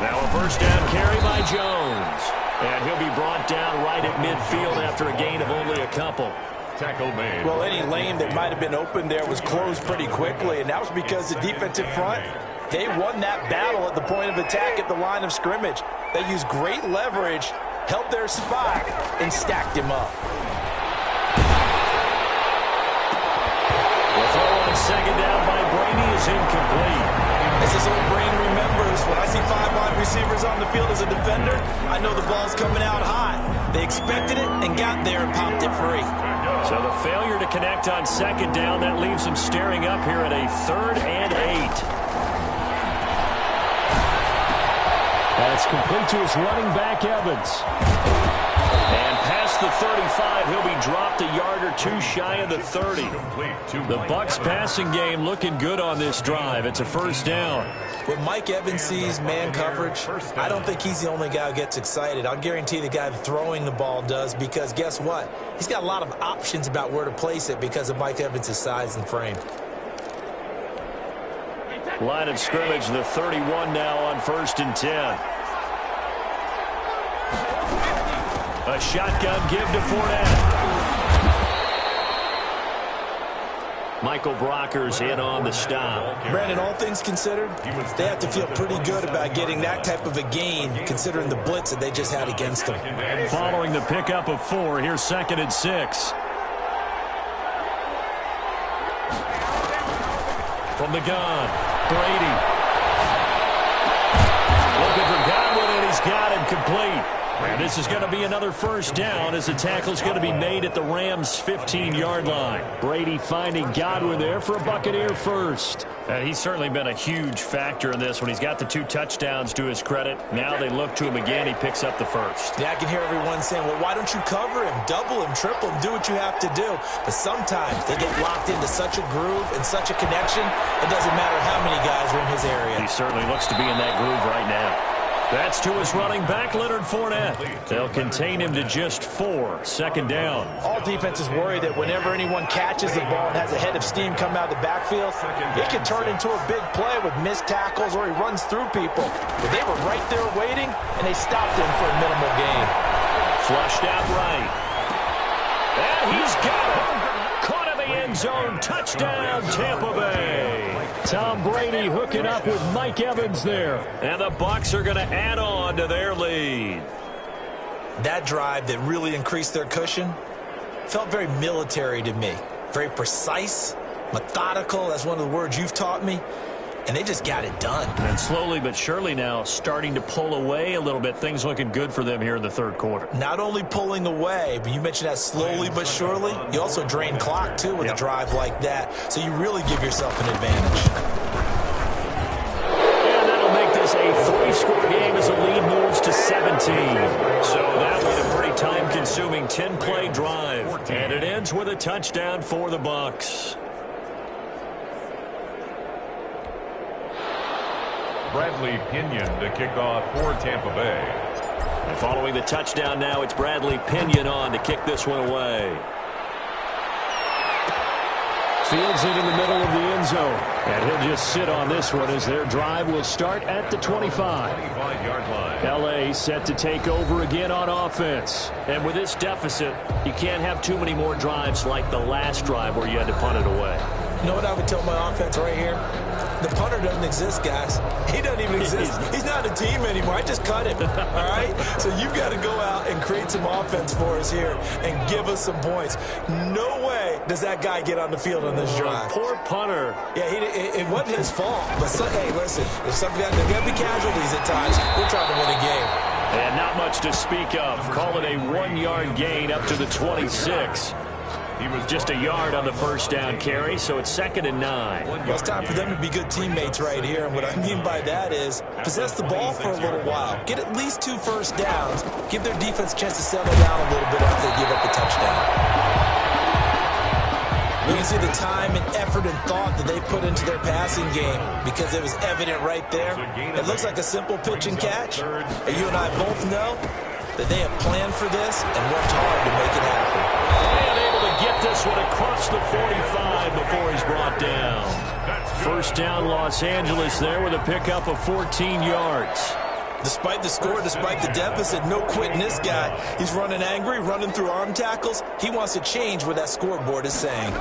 Now a first down carry by Jones. And he'll be brought down right at midfield after a gain of only a couple. Tackle made. Well, any lane that might have been open there was closed pretty quickly, and that was because the defensive front, they won that battle at the point of attack at the line of scrimmage. They used great leverage, held their spot, and stacked him up. The throw on second down by Brady is incomplete. As his old brain remembers, when I see 5 wide receivers on the field as a defender, I know the ball's coming out hot. They expected it and got there and popped it free. So the failure to connect on second down, that leaves him staring up here at a 3rd and 8. That's complete to his running back, Evans. And past the 35, he'll be dropped a yard or 2 shy of the 30. The Bucs passing game looking good on this drive. It's a first down. When Mike Evans sees man coverage, I don't think he's the only guy who gets excited. I'll guarantee the guy throwing the ball does, because guess what? He's got a lot of options about where to place it because of Mike Evans' size and frame. Line of scrimmage, the 31 now on 1st and 10. A shotgun give to Fournette. Michael Brocker's in on the stop. Brandon, all things considered, they have to feel pretty good about getting that type of a gain, considering the blitz that they just had against them. Following the pickup of 4, here's 2nd and 6. From the gun, Brady. Looking for Godwin, and he's got him complete. And this is going to be another first down as the tackle's going to be made at the Rams' 15-yard line. Brady finding Godwin there for a Buccaneer first. And he's certainly been a huge factor in this when he's got the 2 touchdowns to his credit. Now they look to him again. He picks up the first. Yeah, I can hear everyone saying, well, why don't you cover him, double him, triple him, do what you have to do. But sometimes they get locked into such a groove and such a connection, it doesn't matter how many guys are in his area. He certainly looks to be in that groove right now. That's to his running back, Leonard Fournette. They'll contain him to just 4, 2nd down. All defenses worry that whenever anyone catches the ball and has a head of steam come out of the backfield, it can turn into a big play with missed tackles or he runs through people. But they were right there waiting, and they stopped him for a minimal gain. Flushed out right. And he's got it. Caught in the end zone. Touchdown, Tampa Bay. Tom Brady hooking up with Mike Evans there. And the Bucs are going to add on to their lead. That drive that really increased their cushion felt very military to me. very precise, methodical. That's one of the words you've taught me. And they just got it done. And slowly but surely now starting to pull away a little bit. Things looking good for them here in the third quarter. Not only pulling away, but you mentioned that slowly but surely. You also drain clock, too, with a drive like that. So you really give yourself an advantage. And that'll make this a 3-score game as the lead moves to 17. So that was a pretty time-consuming 10-play drive. And it ends with a touchdown for the Bucs. Bradley Pinion to kick off for Tampa Bay. And following the touchdown now, it's Bradley Pinion on to kick this one away. Fields it in the middle of the end zone. And he'll just sit on this one as their drive will start at the 25. 25-yard line. L.A. set to take over again on offense. And with this deficit, you can't have too many more drives like the last drive where you had to punt it away. You know what I would tell my offense right here? The punter doesn't exist, guys. He doesn't even exist. He's not a team anymore. I just cut him, all right? So you've got to go out and create some offense for us here and give us some points. No way does that guy get on the field on this drive. Poor punter. Yeah, it wasn't his fault. But, hey, listen, there's got to be casualties at times. We're trying to win a game. And not much to speak of. Call it a 1-yard gain up to the 26. He was just a yard on the first down carry, so it's 2nd and 9. Well, it's time for them to be good teammates right here. And what I mean by that is possess the ball for a little while. Get at least 2 first downs. Give their defense a chance to settle down a little bit after they give up a touchdown. You can see the time and effort and thought that they put into their passing game because it was evident right there. It looks like a simple pitch and catch. But you and I both know that they have planned for this and worked hard to make it happen. And able to get this one across the 45 before he's brought down. First down, Los Angeles there with a pickup of 14 yards. Despite the score, despite the deficit, no quitting this guy. He's running angry, running through arm tackles. He wants to change what that scoreboard is saying.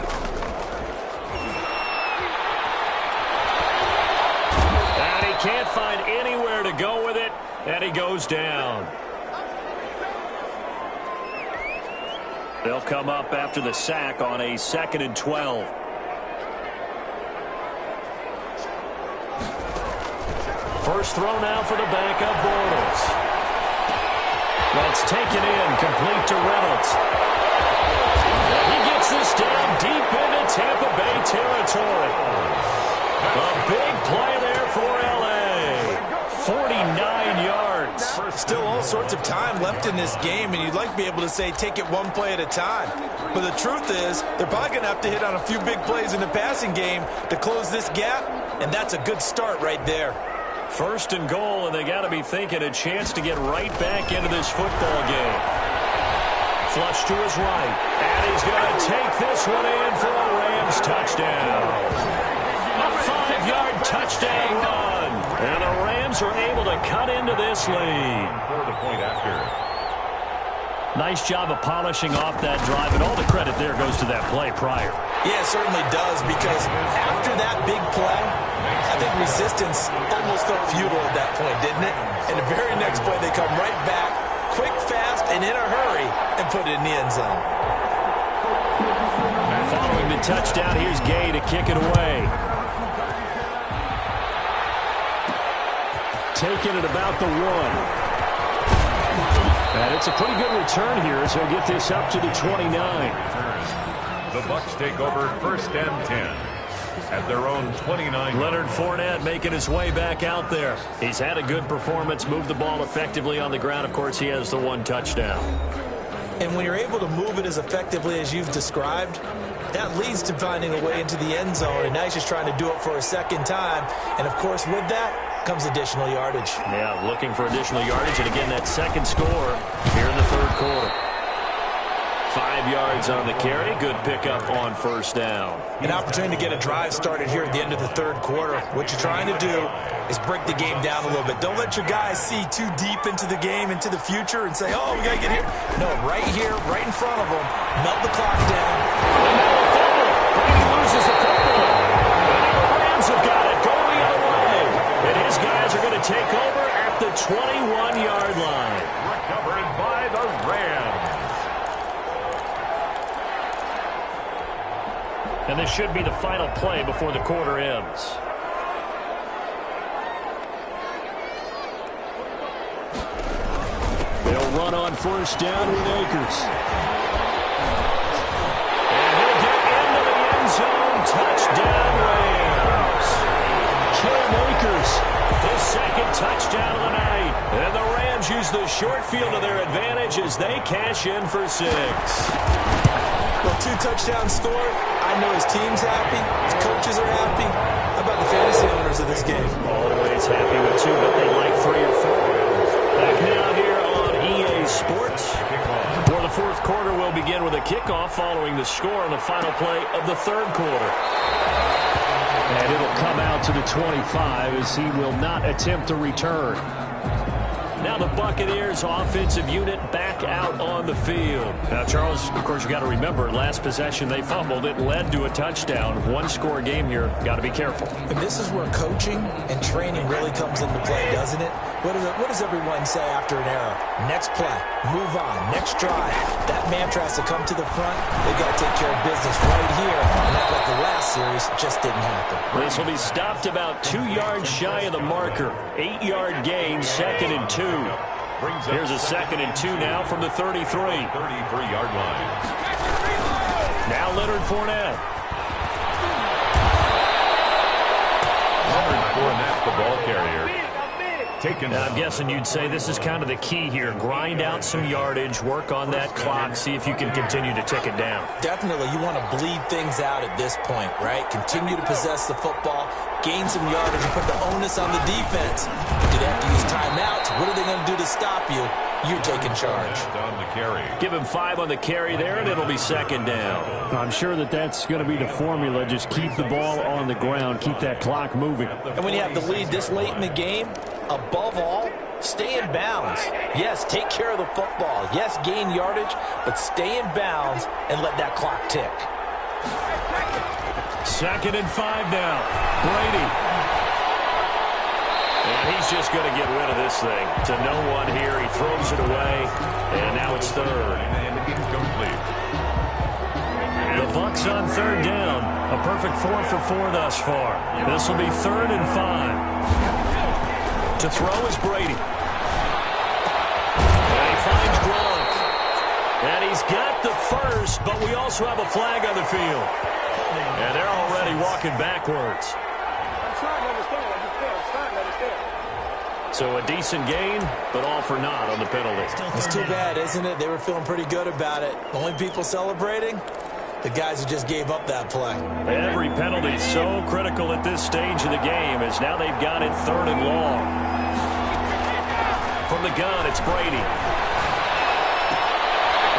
And he can't find anywhere to go with it, and he goes down. They'll come up after the sack on a 2nd and 12. First throw now for the backup, Bortles. That's taken in, complete to Reynolds. He gets this down deep into Tampa Bay territory. A big play there for L.A. 49 yards. Still all sorts of time left in this game, and you'd like to be able to say take it one play at a time. But the truth is, they're probably going to have to hit on a few big plays in the passing game to close this gap, and that's a good start right there. First and goal, and they got to be thinking a chance to get right back into this football game. Flush to his right, and he's going to take this one in for a Rams touchdown. A 5-yard touchdown run, and the Rams are able to cut into this lead. For the point after. Nice job of polishing off that drive, and all the credit there goes to that play prior. Yeah, it certainly does, because after that big play, I think resistance almost felt futile at that point, didn't it? And the very next play, they come right back, quick, fast, and in a hurry, and put it in the end zone. Following the touchdown, here's Gay to kick it away. Taking it about the 1. And it's a pretty good return here as he'll get this up to the 29. The Bucs take over 1st and 10 at their own 29. Leonard Fournette making his way back out there. He's had a good performance, moved the ball effectively on the ground. Of course, he has the 1 touchdown. And when you're able to move it as effectively as you've described, that leads to finding a way into the end zone. And now he's just trying to do it for a second time. And, of course, with that comes additional yardage. Yeah, looking for additional yardage. And, again, that second score here in the third quarter. 5 yards on the carry. Good pickup on first down. An opportunity to get a drive started here at the end of the third quarter. What you're trying to do is break the game down a little bit. Don't let your guys see too deep into the game, into the future, and say, oh, we got to get here. No, right here, right in front of them. Melt the clock down. Brady loses the football. The Rams have got it going the other way. And his guys are going to take over at the 21-yard line. Recovered by the Rams. And this should be the final play before the quarter ends. They'll run on first down with Akers. And he'll get into the end zone. Touchdown Rams. Cam Akers, his second touchdown of the night. And the Rams use the short field to their advantage as they cash in for 6. Well, 2 touchdowns scored. I know his team's happy. His coaches are happy. How about the fantasy owners of this game? Always happy with 2, but they like 3 or 4. Back now here on EA Sports. For the fourth quarter, we'll begin with a kickoff following the score on the final play of the third quarter. And it'll come out to the 25 as he will not attempt to return. Now the Buccaneers offensive unit back out on the field. Now, Charles, of course, you got to remember, last possession they fumbled. It led to a touchdown. 1-score game here. Got to be careful. And this is where coaching and training really comes into play, doesn't it? What does everyone say after an error? Next play, move on, next drive. That mantra has to come to the front. They've got to take care of business right here. And that, like the last series, just didn't happen. This will be stopped about 2 yards shy of the marker. 8-yard gain, 2nd and 2. Here's a 2nd and 2 now from the 33. 33-yard line. Now Leonard Fournette. Leonard Fournette, the ball carrier. Now, I'm guessing you'd say this is kind of the key here. Grind out some yardage, work on that clock, see if you can continue to tick it down. Definitely. You want to bleed things out at this point, right? Continue to possess the football, gain some yardage, and put the onus on the defense. Do they have to use timeouts? What are they going to do to stop you? You're taking charge. Give him 5 on the carry there, and it'll be 2nd down. I'm sure that's going to be the formula. Just keep the ball on the ground. Keep that clock moving. And when you have the lead this late in the game, above all, stay in bounds. Yes, take care of the football. Yes, gain yardage, but stay in bounds and let that clock tick. 2nd and 5 now. Brady. And he's just going to get rid of this thing. To no one here. He throws it away. And now it's 3rd. And incomplete. The Bucs on 3rd down. A perfect 4 for 4 thus far. This will be 3rd and 5. To throw is Brady. And he finds Gronk. And he's got the first, but we also have a flag on the field. And they're already walking backwards. So a decent gain, but all for naught on the penalty. It's too bad, isn't it? They were feeling pretty good about it. The only people celebrating, the guys who just gave up that play. Every penalty so critical at this stage of the game as now they've got it 3rd and long. From the gun, it's Brady.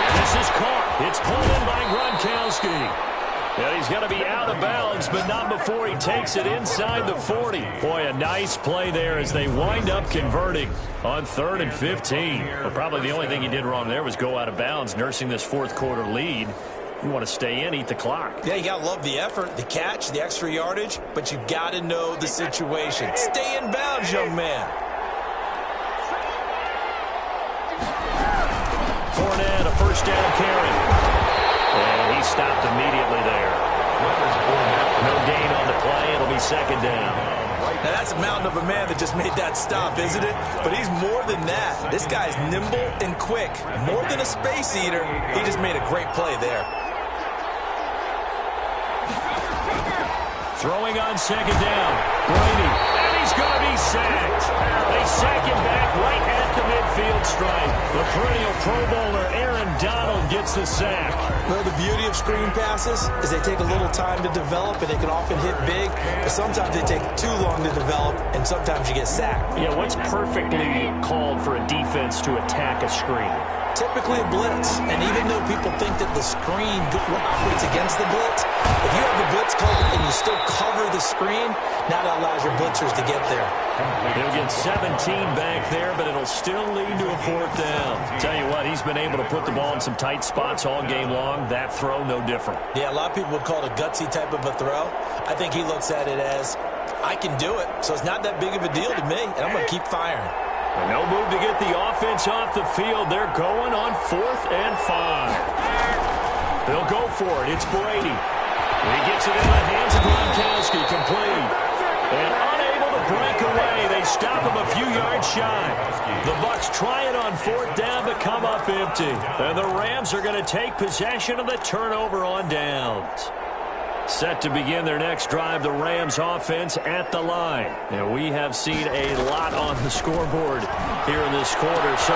And this is caught. It's pulled in by Gronkowski. And he's going to be out of bounds, but not before he takes it inside the 40. Boy, a nice play there as they wind up converting on 3rd and 15. Well, probably the only thing he did wrong there was go out of bounds, nursing this fourth quarter lead. You want to stay in, eat the clock. Yeah, you got to love the effort, the catch, the extra yardage, but you got to know the situation. Stay in bounds, young man. Fournette, a first down carry. And he stopped immediately there. No gain on the play. It'll be 2nd down. Now, that's a mountain of a man that just made that stop, isn't it? But he's more than that. This guy's nimble and quick. More than a space eater, he just made a great play there. Throwing on 2nd down. Brady. And he's going to be sacked. They sack him back right at the midfield stripe. The perennial Pro Bowler Aaron Donald gets the sack. Well, the beauty of screen passes is they take a little time to develop, and they can often hit big, but sometimes they take too long to develop, and sometimes you get sacked. Yeah, what's perfectly called for a defense to attack a screen? Typically a blitz, and even though people think that the screen operates against the blitz, if you have the blitz covered and you still cover the screen, now that allows your blitzers to get there. He'll get 17 back there, but it'll still lead to a 4th down. Tell you what, he's been able to put the ball in some tight spots all game long. That throw, no different. Yeah, a lot of people would call it a gutsy type of a throw. I think he looks at it as, I can do it, so it's not that big of a deal to me, and I'm going to keep firing. No move to get the offense off the field. They're going on 4th and 5. They'll go for it. It's Brady. He gets it in the hands of Gronkowski, complete. And unable to break away. They stop him a few yards shy. The Bucs trying on 4th down to come up empty. And the Rams are going to take possession of the turnover on downs. Set to begin their next drive, the Rams offense at the line. And we have seen a lot on the scoreboard here in this quarter. So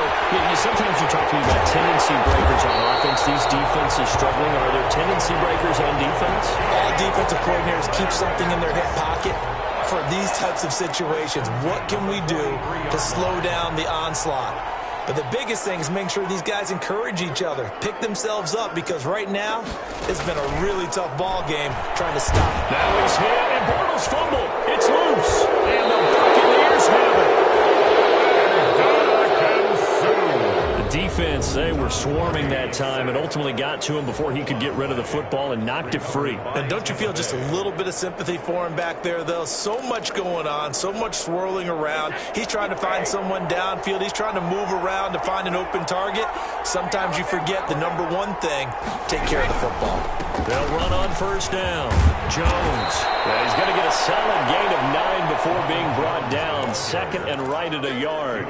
sometimes you talk to me about tendency breakers on offense. These defenses struggling. Are there tendency breakers on defense? All defensive coordinators keep something in their hip pocket for these types of situations. What can we do to slow down the onslaught? But the biggest thing is make sure these guys encourage each other, pick themselves up, because right now it's been a really tough ball game trying to stop it. Now he's hit, and Bortles fumble. It's loose, and the Buccaneers have it. The defense, they were swarming that time and ultimately got to him before he could get rid of the football and knocked it free. And don't you feel just a little bit of sympathy for him back there, though? So much going on, so much swirling around. He's trying to find someone downfield. He's trying to move around to find an open target. Sometimes you forget the number one thing, take care of the football. They'll run on 1st down. Jones. Well, he's going to get a solid gain of 9 before being brought down. 2nd and right at a yard.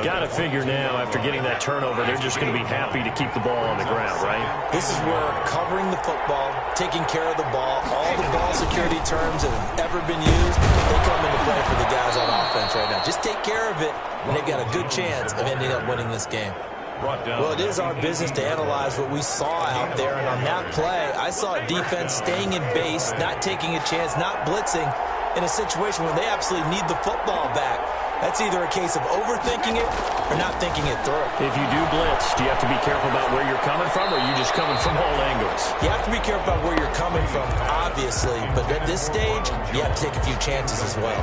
Got to figure now, after getting that turnover, they're just going to be happy to keep the ball on the ground, right? This is where covering the football, taking care of the ball, all the ball security terms that have ever been used, they come into play for the guys on offense right now. Just take care of it, and they've got a good chance of ending up winning this game. Well, it is our business to analyze what we saw out there, and on that play, I saw a defense staying in base, not taking a chance, not blitzing in a situation where they absolutely need the football back. That's either a case of overthinking it or not thinking it through. If you do blitz, do you have to be careful about where you're coming from, or are you just coming from all angles? You have to be careful about where you're coming from, obviously, but at this stage, you have to take a few chances as well.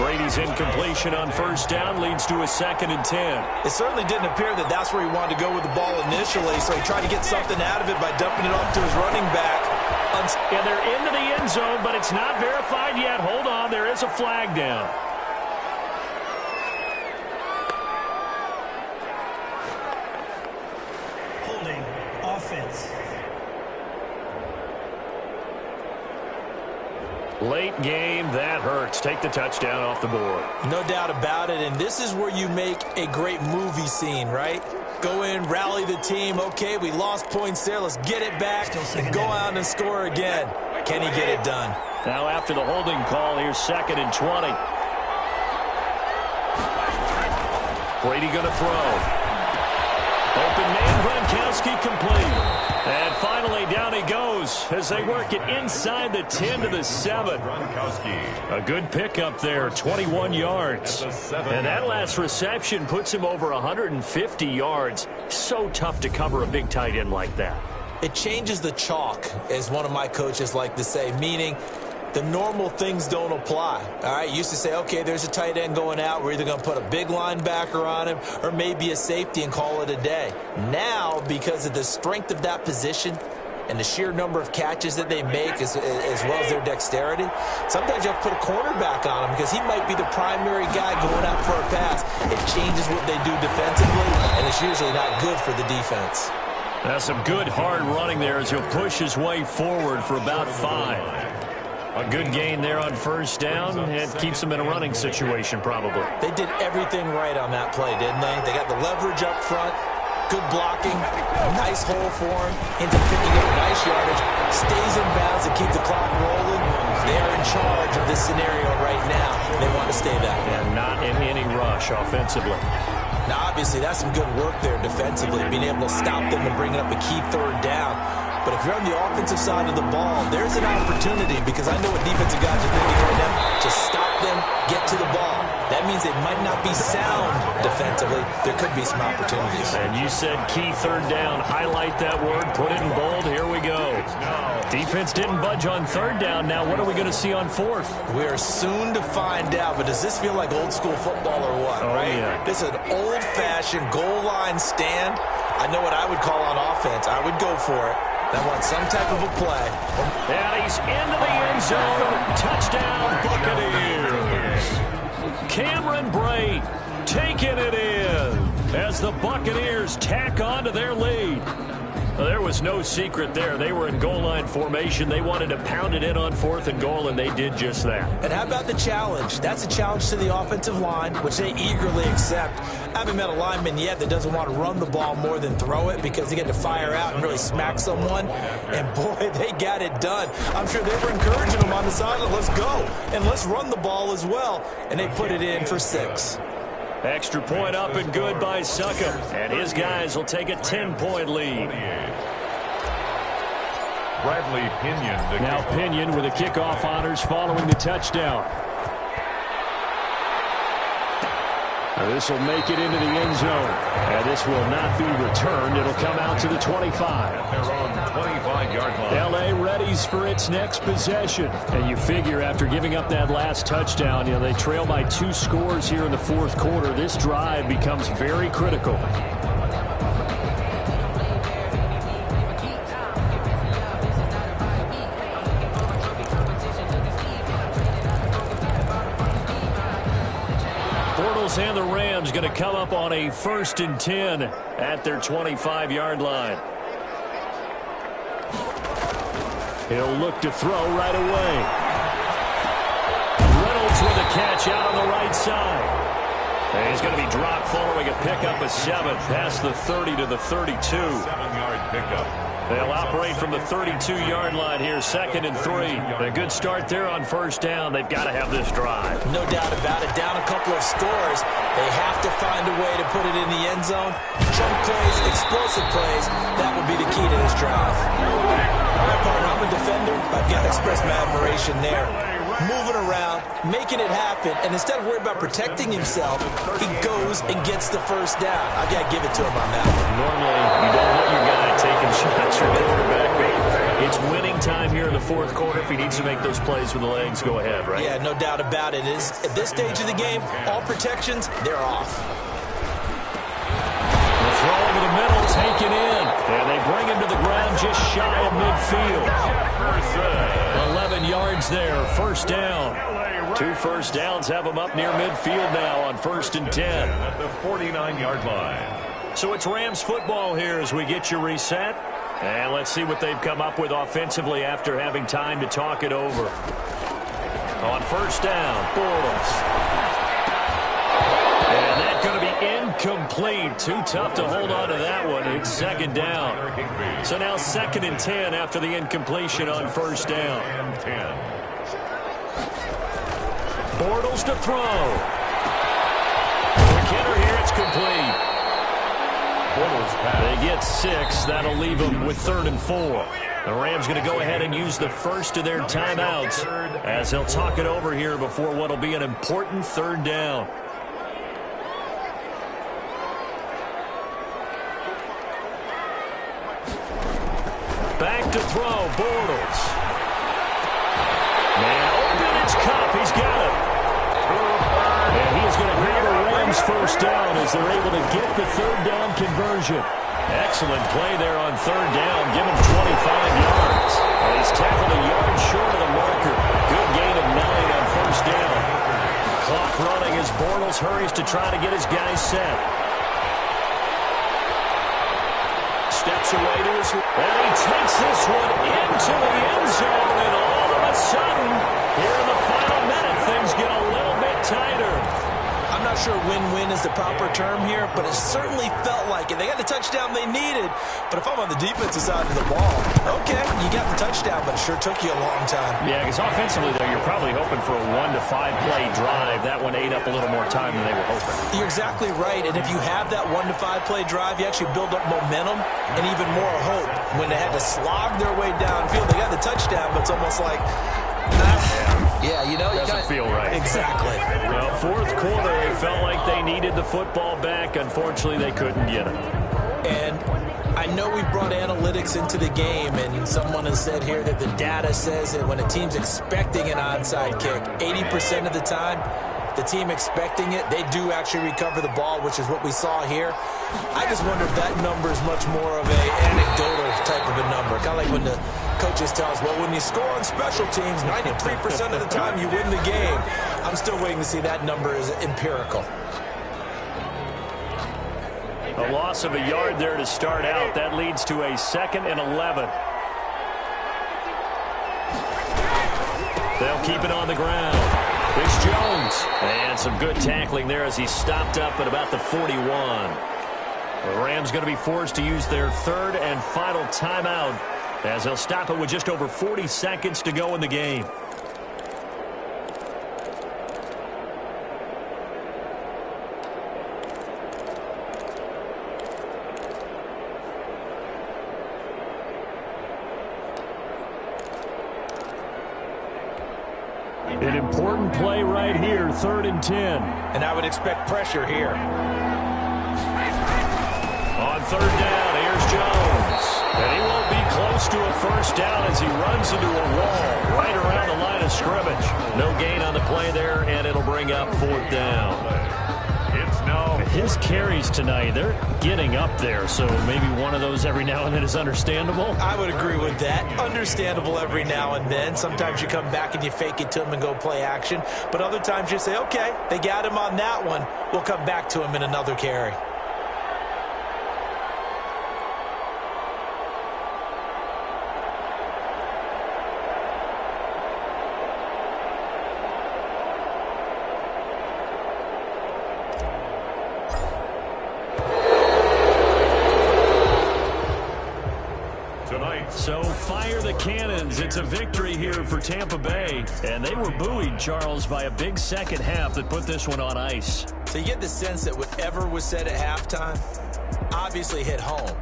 Brady's incompletion on 1st down leads to a 2nd and 10. It certainly didn't appear that that's where he wanted to go with the ball initially, so he tried to get something out of it by dumping it off to his running back. And they're into the end zone, but it's not verified yet. Hold on, there is a flag down. Holding offense. Late game, that hurts. Take the touchdown off the board. No doubt about it, and this is where you make a great movie scene, right? Go in, rally the team. Okay, we lost points there. Let's get it back and go out and score again. Can he get it done? Now after the holding call, here's 2nd and 20. Brady going to throw. Open man, Gronkowski complete. And finally, down he goes as they work it inside the 10 to the 7. A good pickup there, 21 yards. And that last reception puts him over 150 yards. So tough to cover a big tight end like that. It changes the chalk, as one of my coaches like to say, meaning the normal things don't apply. All right, used to say, okay, there's a tight end going out. We're either going to put a big linebacker on him or maybe a safety and call it a day. Now, because of the strength of that position and the sheer number of catches that they make as well as their dexterity, sometimes you have to put a cornerback on him because he might be the primary guy going out for a pass. It changes what they do defensively, and it's usually not good for the defense. That's some good hard running there as he'll push his way forward for about 5. A good gain there on 1st down. It keeps them in a running situation probably. They did everything right on that play, didn't they? They got the leverage up front, good blocking, nice hole for him, ends up picking up nice yardage, stays in bounds to keep the clock rolling. They're in charge of this scenario right now. They want to stay that way. And not in any rush offensively. Now, obviously, that's some good work there defensively, being able to stop them and bring up a key 3rd down. But if you're on the offensive side of the ball, there's an opportunity because I know what defensive guys are thinking right now. Just stop them, get to the ball. That means they might not be sound defensively. There could be some opportunities. And you said key 3rd down. Highlight that word. Put it in bold. Here we go. Defense didn't budge on 3rd down. Now what are we going to see on 4th? We are soon to find out. But does this feel like old school football or what, right? Yeah. This is an old-fashioned goal line stand. I know what I would call on offense. I would go for it. I want some type of a play. And he's into the end zone. Touchdown, Buccaneers. Cameron Brate taking it in as the Buccaneers tack on to their lead. Well, there was no secret there. They were in goal line formation. They wanted to pound it in on 4th and goal, and they did just that. And how about the challenge? That's a challenge to the offensive line, which they eagerly accept. I haven't met a lineman yet that doesn't want to run the ball more than throw it because they get to fire out and really smack someone. And, boy, they got it done. I'm sure they were encouraging them on the sideline. Let's go, and let's run the ball as well. And they put it in for 6. Extra point up and good by Succop. And his guys will take a 10-point lead. Bradley Pinion. Now Pinion with the kickoff honors following the touchdown. This will make it into the end zone. And this will not be returned. It'll come out to the 25. They're on the 25-yard line. L.A. readies for its next possession. And you figure after giving up that last touchdown, they trail by 2 scores here in the 4th quarter. This drive becomes very critical. And the Rams going to come up on a 1st and 10 at their 25-yard line. He'll look to throw right away. Reynolds with a catch out on the right side. And he's going to be dropped following a pickup of 7 past the 30 to the 32. 7-yard pickup. They'll operate from the 32-yard line here, 2nd and 3. A good start there on 1st down. They've got to have this drive. No doubt about it. Down a couple of scores. They have to find a way to put it in the end zone. Chunk plays, explosive plays. That will be the key to this drive. All right, partner, I'm a defender. I've got to express my admiration there. Moving around, making it happen, and instead of worrying about protecting himself, he goes and gets the 1st down. I've got to give it to him on that one. Normally, you don't want your guy taking shots, your quarterback, but it's winning time here in the 4th quarter. If he needs to make those plays with the legs, go ahead, right? Yeah, no doubt about it. At this stage of the game, all protections, they're off. The throw over the middle, taken in. And they bring him to the ground just shy of midfield. 11 yards there, 1st down. 2 first downs have them up near midfield now on 1st and 10. At the 49-yard line. So it's Rams football here as we get you reset. And let's see what they've come up with offensively after having time to talk it over. On 1st down, Bortles. And that's going to be incomplete. Too tough to hold on to that one. It's 2nd down. So now 2nd and 10 after the incompletion on 1st down. And 10. Bortles to throw. McKinnon here, it's complete. They get 6. That'll leave them with 3rd and 4. The Rams going to go ahead and use the first of their timeouts as they'll talk it over here before what will be an important 3rd down. Back to throw, Bortles. Man, open, it's Cup. He's got it. And he's going to have a Rams 1st down as they're able to get the 3rd down conversion. Excellent play there on 3rd down. Give him 25 yards. And he's tackled a yard short of the marker. Good gain of 9 on 1st down. Clock running as Bortles hurries to try to get his guys set. Steps away to his... And he takes this one into the end zone. And all of a sudden, here in the final minute, things get a little bit tighter. I'm not sure win-win is the proper term here, but it certainly felt like it. They got the touchdown they needed, but if I'm on the defensive side of the ball, okay, you got the touchdown, but it sure took you a long time. Yeah, because offensively, though, you're probably hoping for a 1 to 5 play drive. That one ate up a little more time than they were hoping. You're exactly right, and if you have that 1 to 5 play drive, you actually build up momentum and even more hope. When they had to slog their way downfield, they got the touchdown, but it's almost like... Yeah, you know, doesn't feel right. Exactly. Well, 4th quarter, they felt like they needed the football back. Unfortunately, they couldn't get it. And I know we brought analytics into the game, and someone has said here that the data says that when a team's expecting an onside kick, 80% of the time, the team expecting it, they do actually recover the ball, which is what we saw here. I just wonder if that number is much more of a anecdotal type of a number. Kind of like when the coaches tell us, well, when you score on special teams, 93% of the time you win the game. I'm still waiting to see that number is empirical. A loss of a yard there to start out. That leads to a 2nd and 11. They'll keep it on the ground. It's Jones. And some good tackling there as he stopped up at about the 41. The Rams going to be forced to use their 3rd and final timeout as they'll stop it with just over 40 seconds to go in the game. An important play right here, 3rd and 10. And I would expect pressure here. On 3rd down, here's Jones. And he won't be close to a first down as he runs into a wall right around the line of scrimmage. No gain on the play there, and it'll bring up 4th down. His carries tonight, they're getting up there, so maybe one of those every now and then is understandable. I would agree with that. Understandable every now and then. Sometimes you come back and you fake it to him and go play action. But other times you say, okay, they got him on that one. We'll come back to him in another carry. So fire the cannons. It's a victory here for Tampa Bay. And they were buoyed, Charles, by a big second half that put this one on ice. So you get the sense that whatever was said at halftime obviously hit home.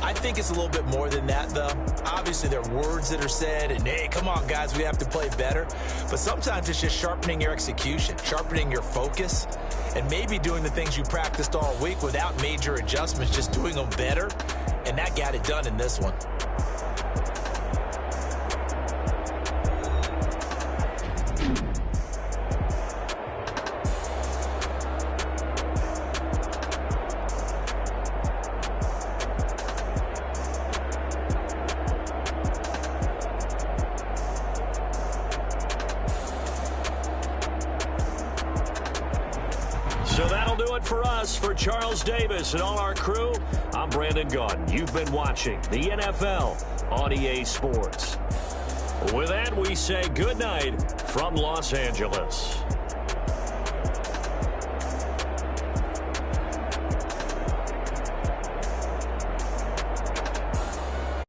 I think it's a little bit more than that, though. Obviously, there are words that are said, and, hey, come on, guys, we have to play better. But sometimes it's just sharpening your execution, sharpening your focus, and maybe doing the things you practiced all week without major adjustments, just doing them better. And that got it done in this one. So that'll do it for us. For Charles Davis and all our crew, I'm Brandon Gaudin. You've been watching the NFL on EA Sports. With that, we say good night from Los Angeles.